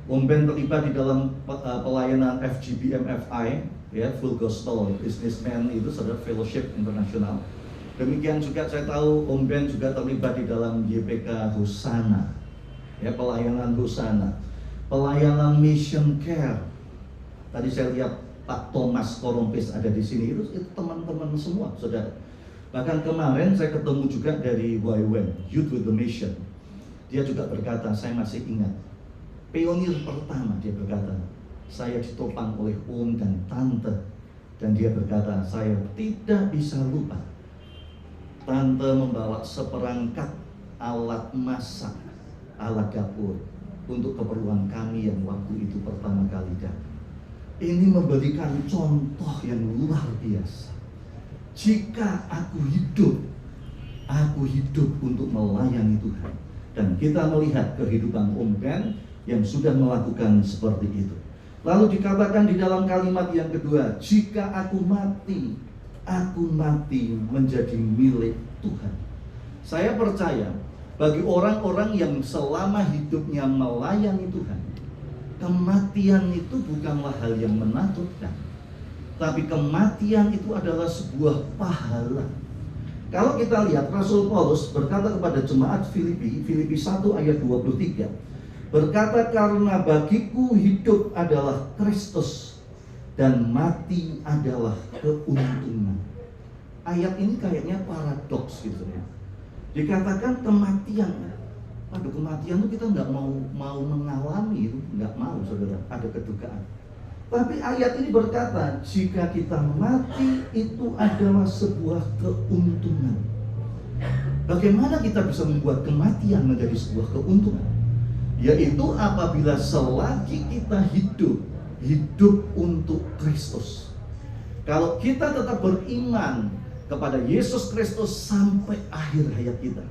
Om Ben terlibat di dalam pelayanan FGBMFI, ya Full Gospel Businessman itu saudara Fellowship Internasional. Demikian juga saya tahu Om Ben juga terlibat di dalam YPK Hosana, ya pelayanan Hosana, pelayanan Mission Care. Tadi saya lihat Pak Thomas Korompis ada di sini, itu teman-teman semua, saudara. Bahkan kemarin saya ketemu juga dari YWAM, Youth with the Mission. Dia juga berkata, saya masih ingat, pionir pertama dia berkata, saya ditopang oleh om dan tante. Dan dia berkata, saya tidak bisa lupa. Tante membawa seperangkat alat masak, alat dapur untuk keperluan kami yang waktu itu pertama kali datang. Ini memberikan contoh yang luar biasa. Jika aku hidup untuk melayani Tuhan. Dan kita melihat kehidupan Om Ben yang sudah melakukan seperti itu. Lalu dikatakan di dalam kalimat yang kedua, jika aku mati menjadi milik Tuhan. Saya percaya bagi orang-orang yang selama hidupnya melayani Tuhan, kematian itu bukanlah hal yang menakutkan, tapi kematian itu adalah sebuah pahala. Kalau kita lihat Rasul Paulus berkata kepada jemaat Filipi 1 ayat 23, berkata, karena bagiku hidup adalah Kristus dan mati adalah keuntungan. Ayat ini kayaknya paradoks gitu ya. Dikatakan kematian, kematian itu kita nggak mau mengalami itu, nggak mau saudara, ada kedukaan. Tapi ayat ini berkata, jika kita mati itu adalah sebuah keuntungan. Bagaimana kita bisa membuat kematian menjadi sebuah keuntungan? Yaitu apabila selagi kita hidup untuk Kristus. Kalau kita tetap beriman kepada Yesus Kristus sampai akhir hayat kita,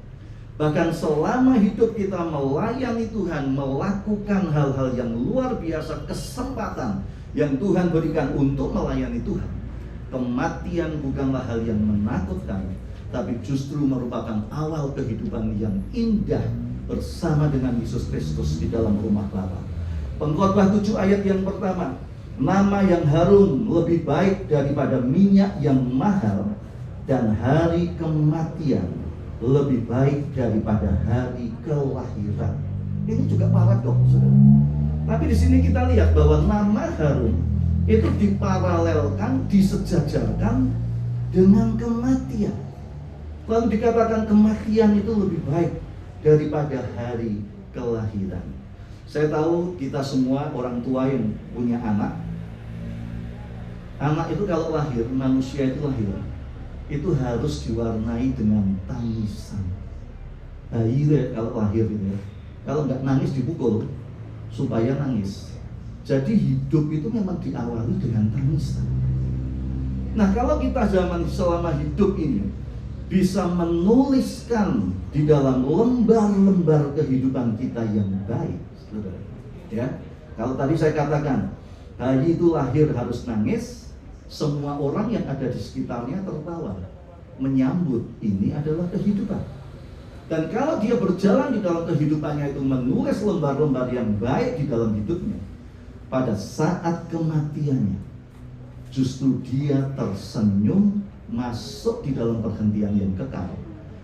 bahkan selama hidup kita melayani Tuhan, melakukan hal-hal yang luar biasa, kesempatan yang Tuhan berikan untuk melayani Tuhan, kematian bukanlah hal yang menakutkan, tapi justru merupakan awal kehidupan yang indah bersama dengan Yesus Kristus di dalam rumah Bapa. Pengkhotbah 7 ayat yang pertama, nama yang harum lebih baik daripada minyak yang mahal, dan hari kematian lebih baik daripada hari kelahiran. Ini juga paradoks, saudara. Tapi di sini kita lihat bahwa nama harum itu diparalelkan, disejajarkan dengan kematian. Lalu dikatakan kematian itu lebih baik daripada hari kelahiran. Saya tahu kita semua orang tua yang punya anak. Anak itu kalau lahir, manusia itu lahir, itu harus diwarnai dengan tangisan. Bayi kalau lahir gitu ya, kalau nggak nangis dipukul supaya nangis. Jadi hidup itu memang diawali dengan tangisan. Nah, kalau kita selama hidup ini bisa menuliskan di dalam lembar-lembar kehidupan kita yang baik, saudara. Ya, kalau tadi saya katakan bayi itu lahir harus nangis, semua orang yang ada di sekitarnya tertawa, menyambut ini adalah kehidupan. Dan kalau dia berjalan di dalam kehidupannya itu menulis lembar-lembar yang baik di dalam hidupnya, pada saat kematiannya justru dia tersenyum masuk di dalam perhentian yang kekal,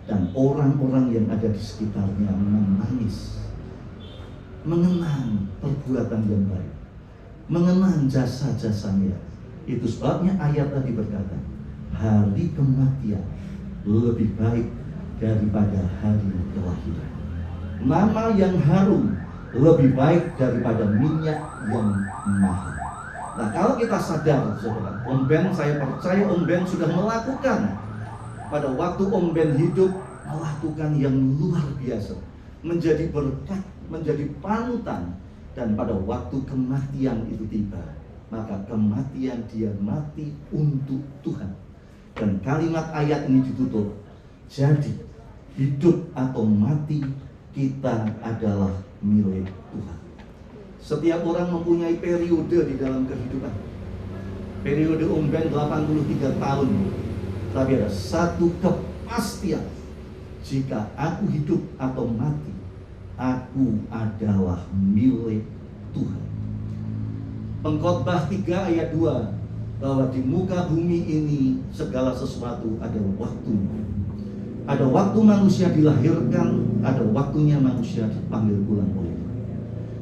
dan orang-orang yang ada di sekitarnya menangis, mengenang perbuatan yang baik, mengenang jasa-jasanya. Itu sebabnya ayat tadi berkata, hari kematian lebih baik daripada hari kelahiran. Nama yang harum lebih baik daripada minyak yang mahal. Nah, kalau kita sadar, saudara, Om Ben, saya percaya Om Ben sudah melakukan pada waktu Om Ben hidup, melakukan yang luar biasa, menjadi berkat, menjadi panutan, dan pada waktu kematian itu tiba, maka kematian dia mati untuk Tuhan. Dan kalimat ayat ini ditutup, jadi hidup atau mati kita adalah milik Tuhan. Setiap orang mempunyai periode di dalam kehidupan. Periode Om Ben 83 tahun. Tapi ada satu kepastian, jika aku hidup atau mati, aku adalah milik Tuhan. Pengkhotbah 3 ayat 2, bahwa di muka bumi ini segala sesuatu ada waktunya. Ada waktu manusia dilahirkan, ada waktunya manusia dipanggil pulang oleh Tuhan.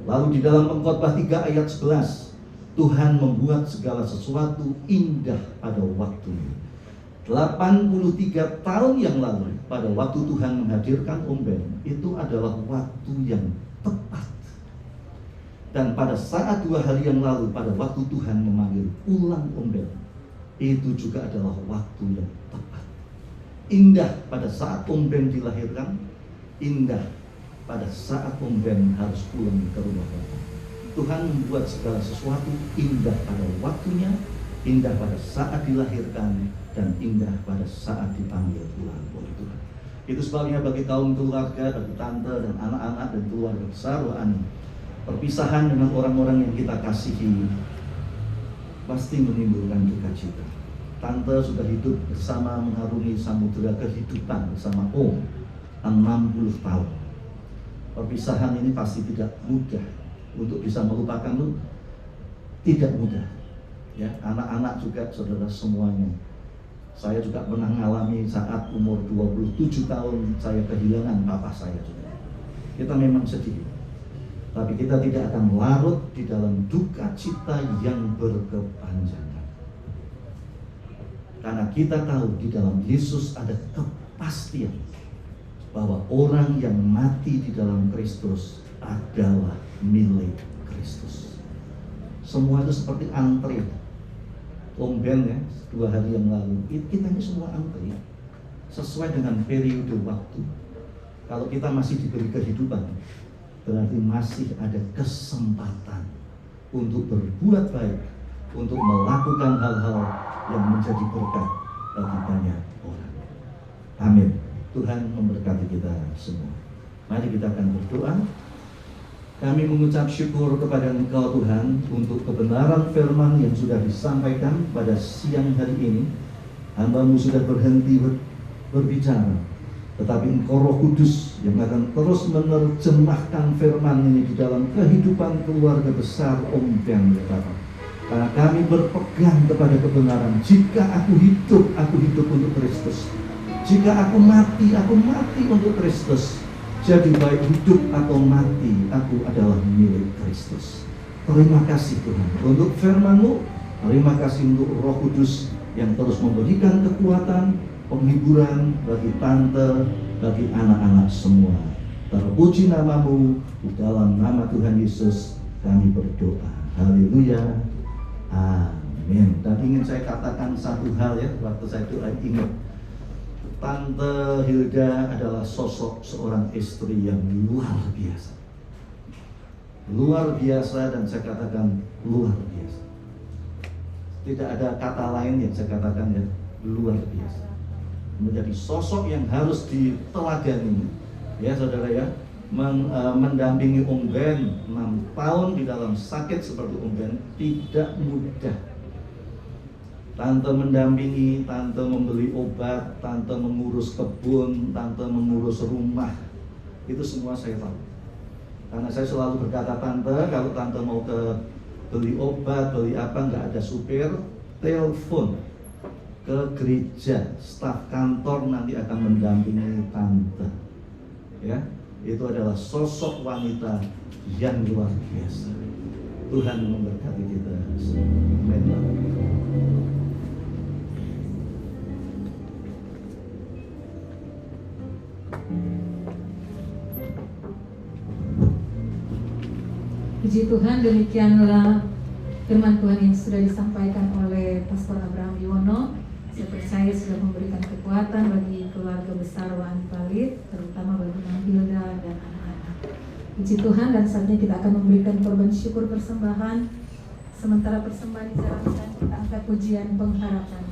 Lalu di dalam Pengkhotbah 3 ayat 11, Tuhan membuat segala sesuatu indah pada waktunya. 83 tahun yang lalu, pada waktu Tuhan menghadirkan Om Ben, itu adalah waktu yang tepat. Dan pada saat 2 hari yang lalu, pada waktu Tuhan memanggil pulang Om Ben, itu juga adalah waktu yang tepat. Indah pada saat Om Ben dilahirkan, indah pada saat Om Ben harus pulang ke rumah Bapa. Tuhan membuat segala sesuatu indah pada waktunya, indah pada saat dilahirkan, dan indah pada saat dipanggil pulang oleh Tuhan. Itu sebabnya bagi kaum keluarga, bagi tante dan anak-anak dan keluarga besar Wani, perpisahan dengan orang-orang yang kita kasihi pasti menimbulkan duka cita. Tante sudah hidup bersama mengarungi samudera kehidupan bersama Om 60 tahun. Perpisahan ini pasti tidak mudah. Untuk bisa melupakan itu tidak mudah. Ya, anak-anak juga, saudara semuanya. Saya juga pernah mengalami saat umur 27 tahun saya kehilangan papa saya juga. Kita memang sedih. Tapi kita tidak akan larut di dalam duka cita yang berkepanjangan. Karena kita tahu di dalam Yesus ada kepastian bahwa orang yang mati di dalam Kristus adalah milik Kristus. Semua itu seperti antri. Om Ben ya, 2 hari yang lalu, kita ini semua antri sesuai dengan periode waktu. Kalau kita masih diberi kehidupan, berarti masih ada kesempatan untuk berbuat baik, untuk melakukan hal-hal yang menjadi berkat bagi banyak orang. Amin. Tuhan memberkati kita semua. Mari kita akan berdoa. Kami mengucap syukur kepada Engkau Tuhan untuk kebenaran firman yang sudah disampaikan pada siang hari ini. Hamba-Mu sudah berhenti berbicara, tetapi Engkau Roh Kudus yang akan terus menerjemahkan firman ini di dalam kehidupan keluarga besar Om Ben ya Bapak. Karena kami berpegang kepada kebenaran. Jika aku hidup untuk Kristus. Jika aku mati untuk Kristus. Jadi baik hidup atau mati, aku adalah milik Kristus. Terima kasih Tuhan untuk firman-Mu. Terima kasih untuk Roh Kudus yang terus memberikan kekuatan, penghiburan bagi tante, bagi anak-anak semua. Terpuji nama-Mu, di dalam nama Tuhan Yesus kami berdoa. Haleluya. Amin. Dan ingin saya katakan satu hal ya, waktu saya doa ingat, Tante Hilda adalah sosok seorang istri yang luar biasa. Luar biasa, dan saya katakan luar biasa. Tidak ada kata lain yang saya katakan ya, luar biasa. Menjadi sosok yang harus diteladani ya saudara ya. Mendampingi Om Ben 6 tahun di dalam sakit seperti Om Ben tidak mudah. Tante mendampingi, tante membeli obat, tante mengurus kebun, tante mengurus rumah. Itu semua saya tahu. Karena saya selalu berkata, tante, kalau tante mau ke beli obat, beli apa, nggak ada supir, telepon ke gereja, staf kantor nanti akan mendampingi tante. Ya, itu adalah sosok wanita yang luar biasa. Tuhan memberkati kita semua. Amin. Puji Tuhan, demikianlah firman Tuhan yang sudah disampaikan oleh Pastor Abraham Yuwono. Saya percaya sudah memberikan kekuatan bagi keluarga besar Wani Palit, terutama bagi Mama Hilda dan anak-anak. Puji Tuhan, dan saatnya kita akan memberikan korban syukur persembahan. Sementara persembahan dijalankan, kita angkat pujian pengharapan.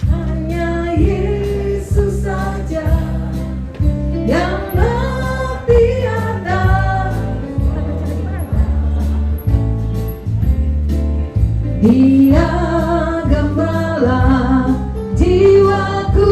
Hanya Yesus saja yang lebih ada. Dia gembala jiwaku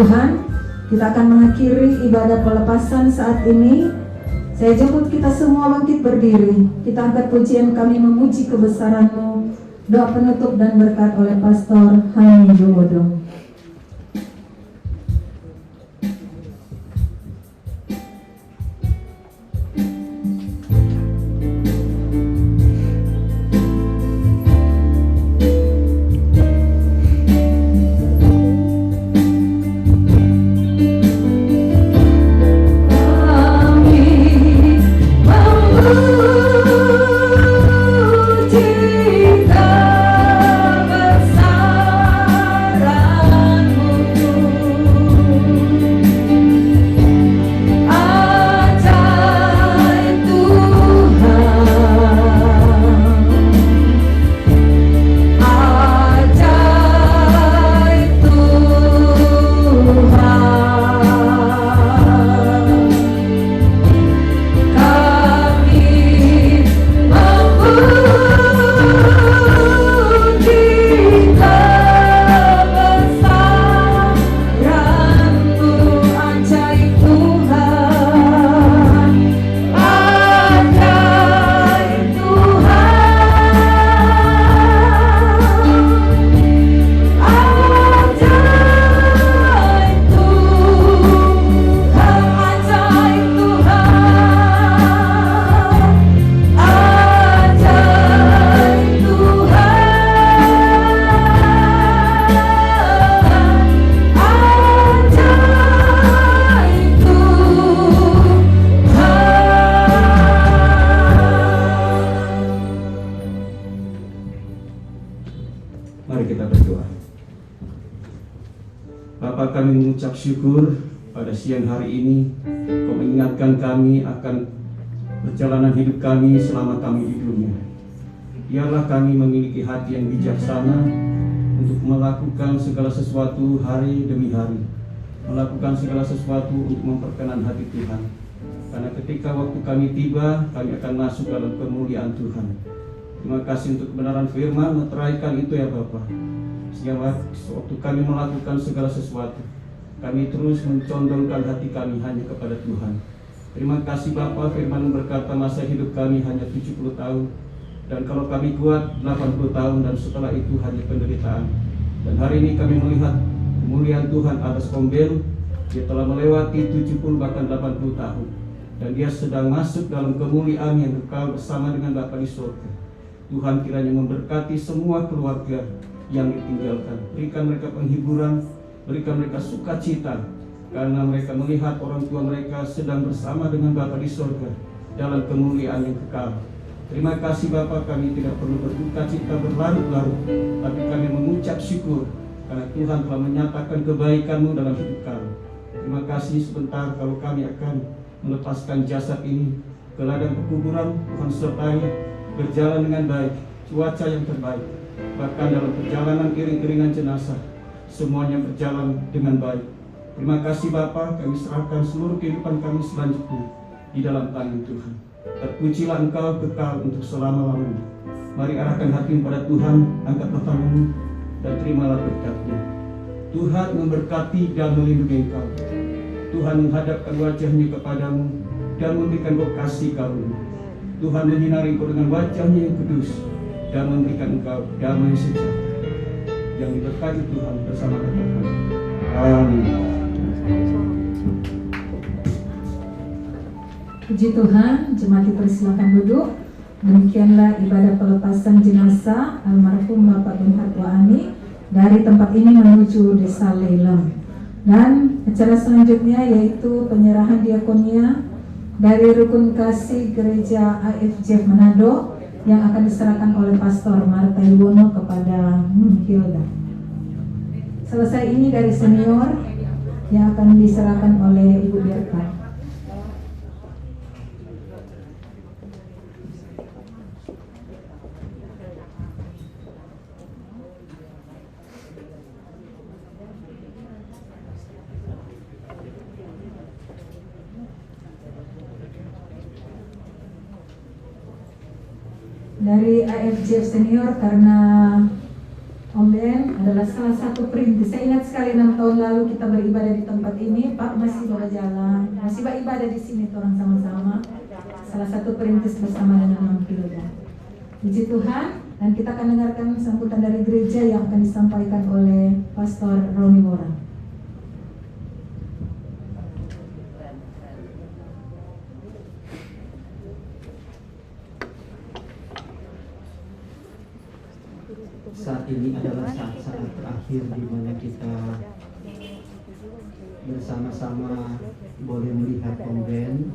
Tuhan, kita akan mengakhiri ibadah pelepasan saat ini. Saya jemput kita semua bangkit berdiri. Kita angkat pujian kami memuji kebesaran-Mu. Doa penutup dan berkat oleh Pastor Hani Jowodo. Mari kita berdoa. Bapa, kami mengucap syukur pada siang hari ini Kau mengingatkan kami akan perjalanan hidup kami selama kami di dunia. Biarlah kami memiliki hati yang bijaksana untuk melakukan segala sesuatu hari demi hari, melakukan segala sesuatu untuk memperkenan hati Tuhan. Karena ketika waktu kami tiba, kami akan masuk dalam kemuliaan Tuhan. Terima kasih untuk kebenaran firman, meteraikan itu ya Bapa. Sehingga waktu kami melakukan segala sesuatu, kami terus mencondongkan hati kami hanya kepada Tuhan. Terima kasih Bapa, firman berkata masa hidup kami hanya 70 tahun. Dan kalau kami kuat 80 tahun dan setelah itu hanya penderitaan. Dan hari ini kami melihat kemuliaan Tuhan atas Kombel. Dia telah melewati 70 bahkan 80 tahun. Dan dia sedang masuk dalam kemuliaan yang kekal bersama dengan Bapa di surga. Tuhan kiranya memberkati semua keluarga yang ditinggalkan. Berikan mereka penghiburan, berikan mereka sukacita, karena mereka melihat orang tua mereka sedang bersama dengan Bapa di surga dalam kemuliaan yang kekal. Terima kasih Bapa, kami tidak perlu berduka cita berlarut-larut, tapi kami mengucap syukur karena Tuhan telah menyatakan kebaikan-Mu dalam hidup kami. Terima kasih. Sebentar kalau kami akan melepaskan jasad ini ke ladang pekuburan, Tuhan sertai berjalan dengan baik, cuaca yang terbaik, bahkan dalam perjalanan iring-iringan jenazah, semuanya berjalan dengan baik. Terima kasih Bapa, kami serahkan seluruh kehidupan kami selanjutnya di dalam tangan Tuhan. Terpujilah Engkau kekal untuk selama-lamanya. Mari arahkan hatimu pada Tuhan, angkatlah tanganmu dan terimalah berkat-Nya. Tuhan memberkati dan melindungi engkau. Tuhan menghadapkan wajah-Nya kepadamu dan memberikan engkau kasih karunia. Tuhan menyinari engkau dengan wajah-Nya yang kudus dan memberikan engkau damai sejahtera. Yang diberkati Tuhan bersama katakan amin. Puji Tuhan, jemaat dipersilakan duduk. Demikianlah ibadah pelepasan jenazah almarhum Bapak bin Hatwaani dari tempat ini menuju Desa Lelem. Dan acara selanjutnya yaitu penyerahan diakonia dari Rukun Kasih Gereja AFJ Manado yang akan diserahkan oleh Pastor Marta Yuwono kepada Hilda. Selesai ini dari senior yang akan diserahkan oleh Ibu Birka. Dari AFJ Senior karena Omben adalah salah satu perintis. Saya ingat sekali 6 tahun lalu kita beribadah di tempat ini, Pak masih bawa jalan, masih beribadah di sini orang sama-sama. Salah satu perintis bersama dengan 6 kilogram. Puji Tuhan, dan kita akan dengarkan sambutan dari gereja yang akan disampaikan oleh Pastor Roni Mora. Saat ini adalah saat-saat terakhir di mana kita bersama-sama boleh melihat Omben,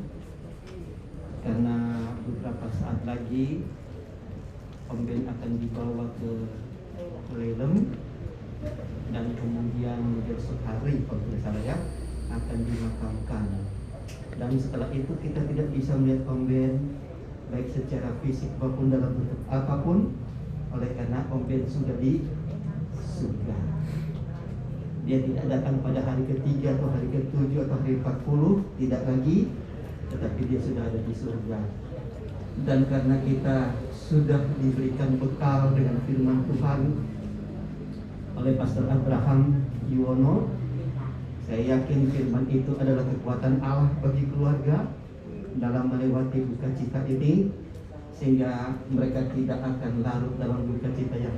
karena beberapa saat lagi Omben akan dibawa ke Lelem dan kemudian besok hari kalau tidak salah ya akan dimakamkan. Dan setelah itu kita tidak bisa melihat Omben baik secara fisik maupun dalam bentuk apapun, oleh karena Omben sudah di surga. Dia tidak datang pada hari ketiga atau hari ke-7 atau hari 40, tidak lagi, tetapi dia sudah ada di surga. Dan karena kita sudah diberikan bekal dengan firman Tuhan oleh Pastor Abraham Yuwono, saya yakin firman itu adalah kekuatan Allah bagi keluarga dalam melewati duka cita ini, sehingga mereka tidak akan larut dalam duka cita yang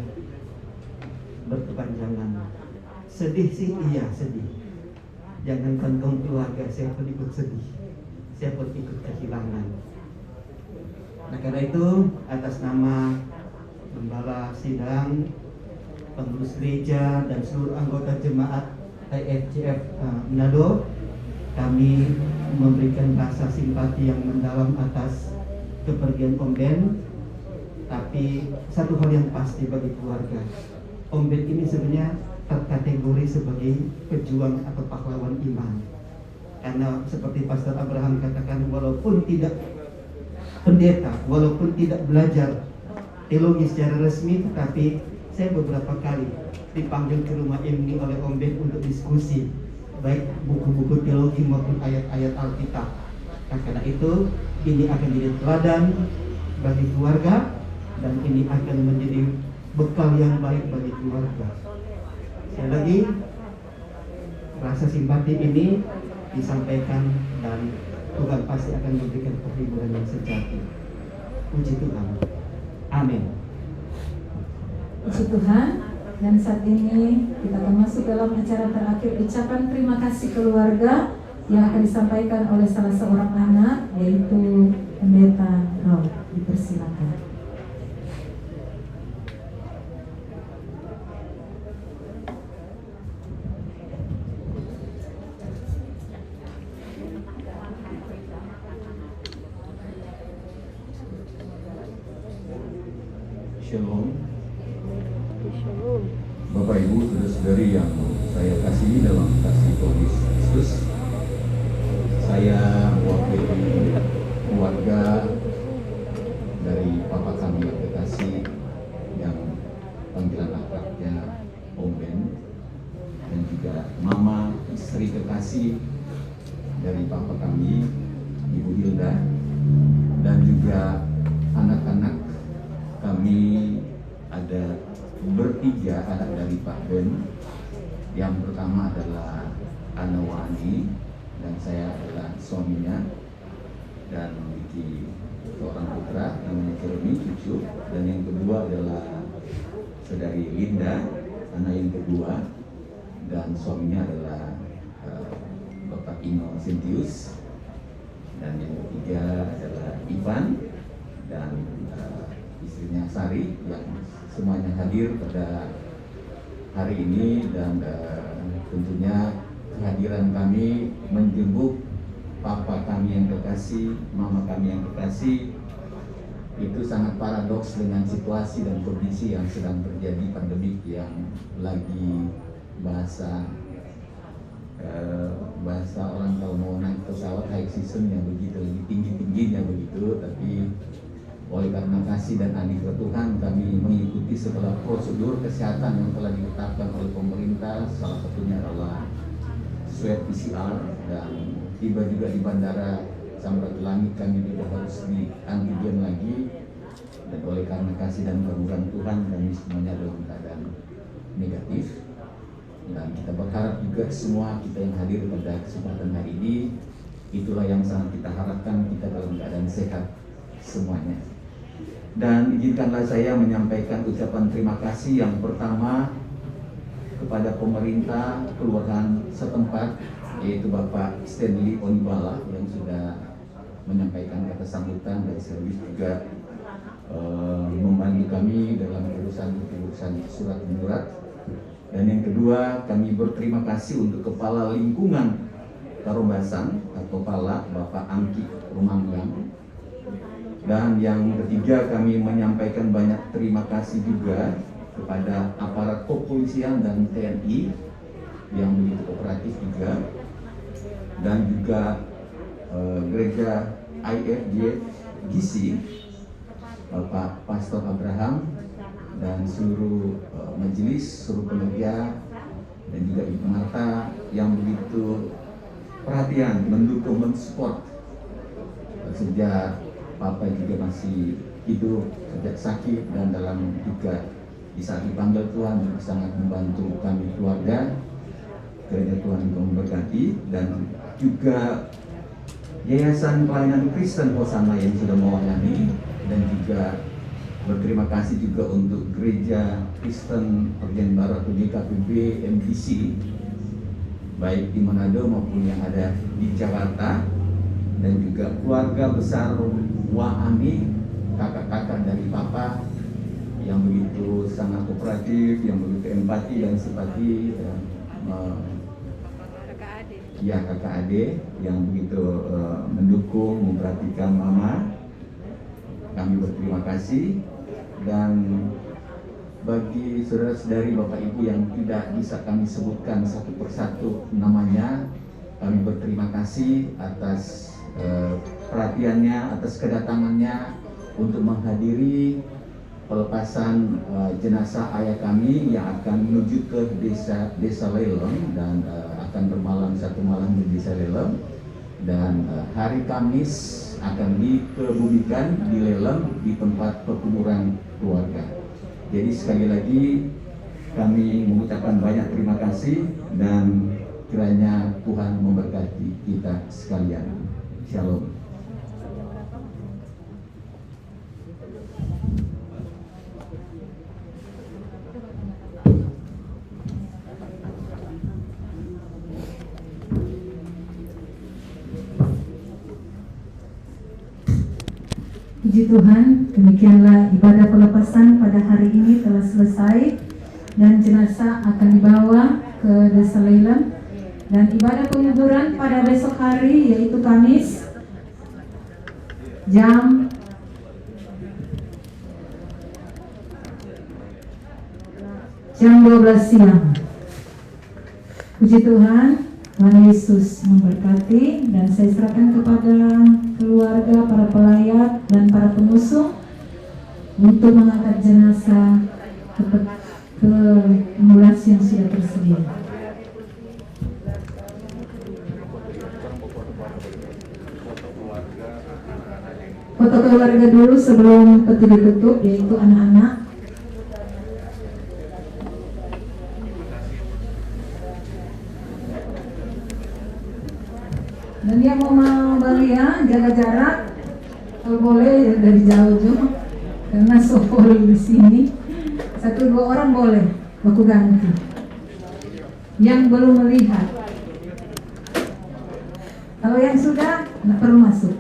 berkepanjangan. Sedih sih, iya sedih. Jangankan kaum keluarga, saya pun ikut sedih, saya pun ikut kehilangan. Nah karena itu, atas nama Gembala Sidang, pengurus gereja, dan seluruh anggota jemaat IFCF Manado, kami memberikan rasa simpati yang mendalam atas kepergian Omben. Tapi satu hal yang pasti bagi keluarga, Omben ini sebenarnya terkategori sebagai pejuang atau pahlawan iman. Karena seperti Pastor Abraham katakan, walaupun tidak pendeta, walaupun tidak belajar teologi secara resmi, tetapi saya beberapa kali dipanggil ke rumah ini oleh Omben untuk diskusi, baik buku-buku teologi maupun ayat-ayat Alkitab. Nah, karena itu ini akan jadi teladan bagi keluarga, dan ini akan menjadi bekal yang baik bagi keluarga. Sekali lagi, rasa simpati ini disampaikan, dan Tuhan pasti akan memberikan perhiburan yang sejati. Puji Tuhan. Amin. Puji Tuhan. Dan saat ini kita akan masuk dalam acara terakhir, ucapan terima kasih keluarga yang akan disampaikan oleh salah seorang anak, yaitu Pendeta Raul. Dipersilakan. Shalom. Bapak Ibu, saudara-saudari yang saya kasihi dalam kasih Tuhan Yesus Kristus, saya mewakili keluarga dari Papa kami yang kekasih, yang panggilan akrabnya Omben, dan juga Mama, istri kekasih dari Papa kami, Ibu Hilda, dan juga anak-anak kami. Ada bertiga anak dari Pak Ben. Yang pertama adalah Ana Wani, dan saya adalah suaminya, dan memiliki seorang putra namanya Jeremy, cucu. Dan yang kedua adalah saudari Linda, anak yang kedua, dan suaminya adalah Bapak Ino Sintius. Dan yang ketiga adalah Ivan dan istrinya Sari, yang semuanya hadir pada hari ini. Dan tentunya kehadiran kami menjenguk Papa kami yang kekasih, Mama kami yang kekasih, itu sangat paradoks dengan situasi dan kondisi yang sedang terjadi, pandemik yang lagi bahasa orang kalau mau naik pesawat high season yang begitu lagi tinggi-tingginya begitu. Tapi oleh karena kasih dan anugerah Tuhan, kami mengikuti segala prosedur kesehatan yang telah ditetapkan oleh pemerintah. Salah satunya adalah swab PCR, dan tiba juga di bandara Samratulangi kami juga harus di antigen lagi. Dan oleh karena kasih dan kemurahan Tuhan, kami semuanya dalam keadaan negatif. Dan kita berharap juga semua kita yang hadir pada kesempatan hari ini, itulah yang sangat kita harapkan, kita dalam keadaan sehat semuanya. Dan izinkanlah saya menyampaikan ucapan terima kasih yang pertama kepada pemerintah kelurahan setempat, yaitu Bapak Stanley Onibala yang sudah menyampaikan kata sambutan, dan sekaligus juga membantu kami dalam urusan surat menyurat. Dan yang kedua, kami berterima kasih untuk Kepala Lingkungan Karombasan atau Pala, Bapak Angki Rumanggang. Dan yang ketiga, kami menyampaikan banyak terima kasih juga kepada aparat kepolisian dan TNI yang begitu kooperatif juga, dan juga gereja IFJ GC, Bapak Pastor Abraham, dan seluruh majelis, seluruh pekerja, dan juga Ibu Marta yang begitu perhatian, mendukung, mensupport sejak Papa juga masih hidup, sejak sakit, dan dalam juga di saat dipanggil Tuhan juga sangat membantu kami keluarga. Kiranya Tuhan juga memberkati, dan juga Yayasan Pelayanan Kristen Hosana yang sudah melayani, dan juga berterima kasih juga untuk Gereja Kristen Perjanjian Baru atau GKPB MTC, baik di Manado maupun yang ada di Jakarta, dan juga keluarga besar Waami, kakak-kakak dari Papa yang begitu sangat kooperatif, yang begitu empati dan simpati, kakak adik yang begitu mendukung, memperhatikan Mama. Kami berterima kasih. Dan bagi saudara-saudari, Bapak Ibu yang tidak bisa kami sebutkan satu persatu namanya, kami berterima kasih atas perhatiannya, atas kedatangannya untuk menghadiri pelepasan jenazah ayah kami yang akan menuju ke desa Lelem, dan akan bermalam satu malam di desa Lelem, dan hari Kamis akan dikebumikan di Lelem di tempat perkuburan keluarga. Jadi sekali lagi kami mengucapkan banyak terima kasih, dan kiranya Tuhan memberkati kita sekalian. Shalom. Puji Tuhan, demikianlah ibadah pelepasan pada hari ini telah selesai, dan jenazah akan dibawa ke desa Lelem, dan ibadah penguburan pada besok hari yaitu Kamis jam 12 siang. Puji Tuhan, Tuhan Yesus memberkati, dan saya serahkan kepada keluarga, para pelayat, dan para pengusung untuk mengangkat jenazah ke ambulans yang sudah tersedia. Foto keluarga dulu sebelum peti ditutup, yaitu anak-anak. Dan yang mau bahagia, jaga jarak, kalau boleh dari jauh juga, karena sopol di sini 1-2 orang boleh, aku ganti. Yang belum melihat, kalau yang sudah, nggak perlu masuk.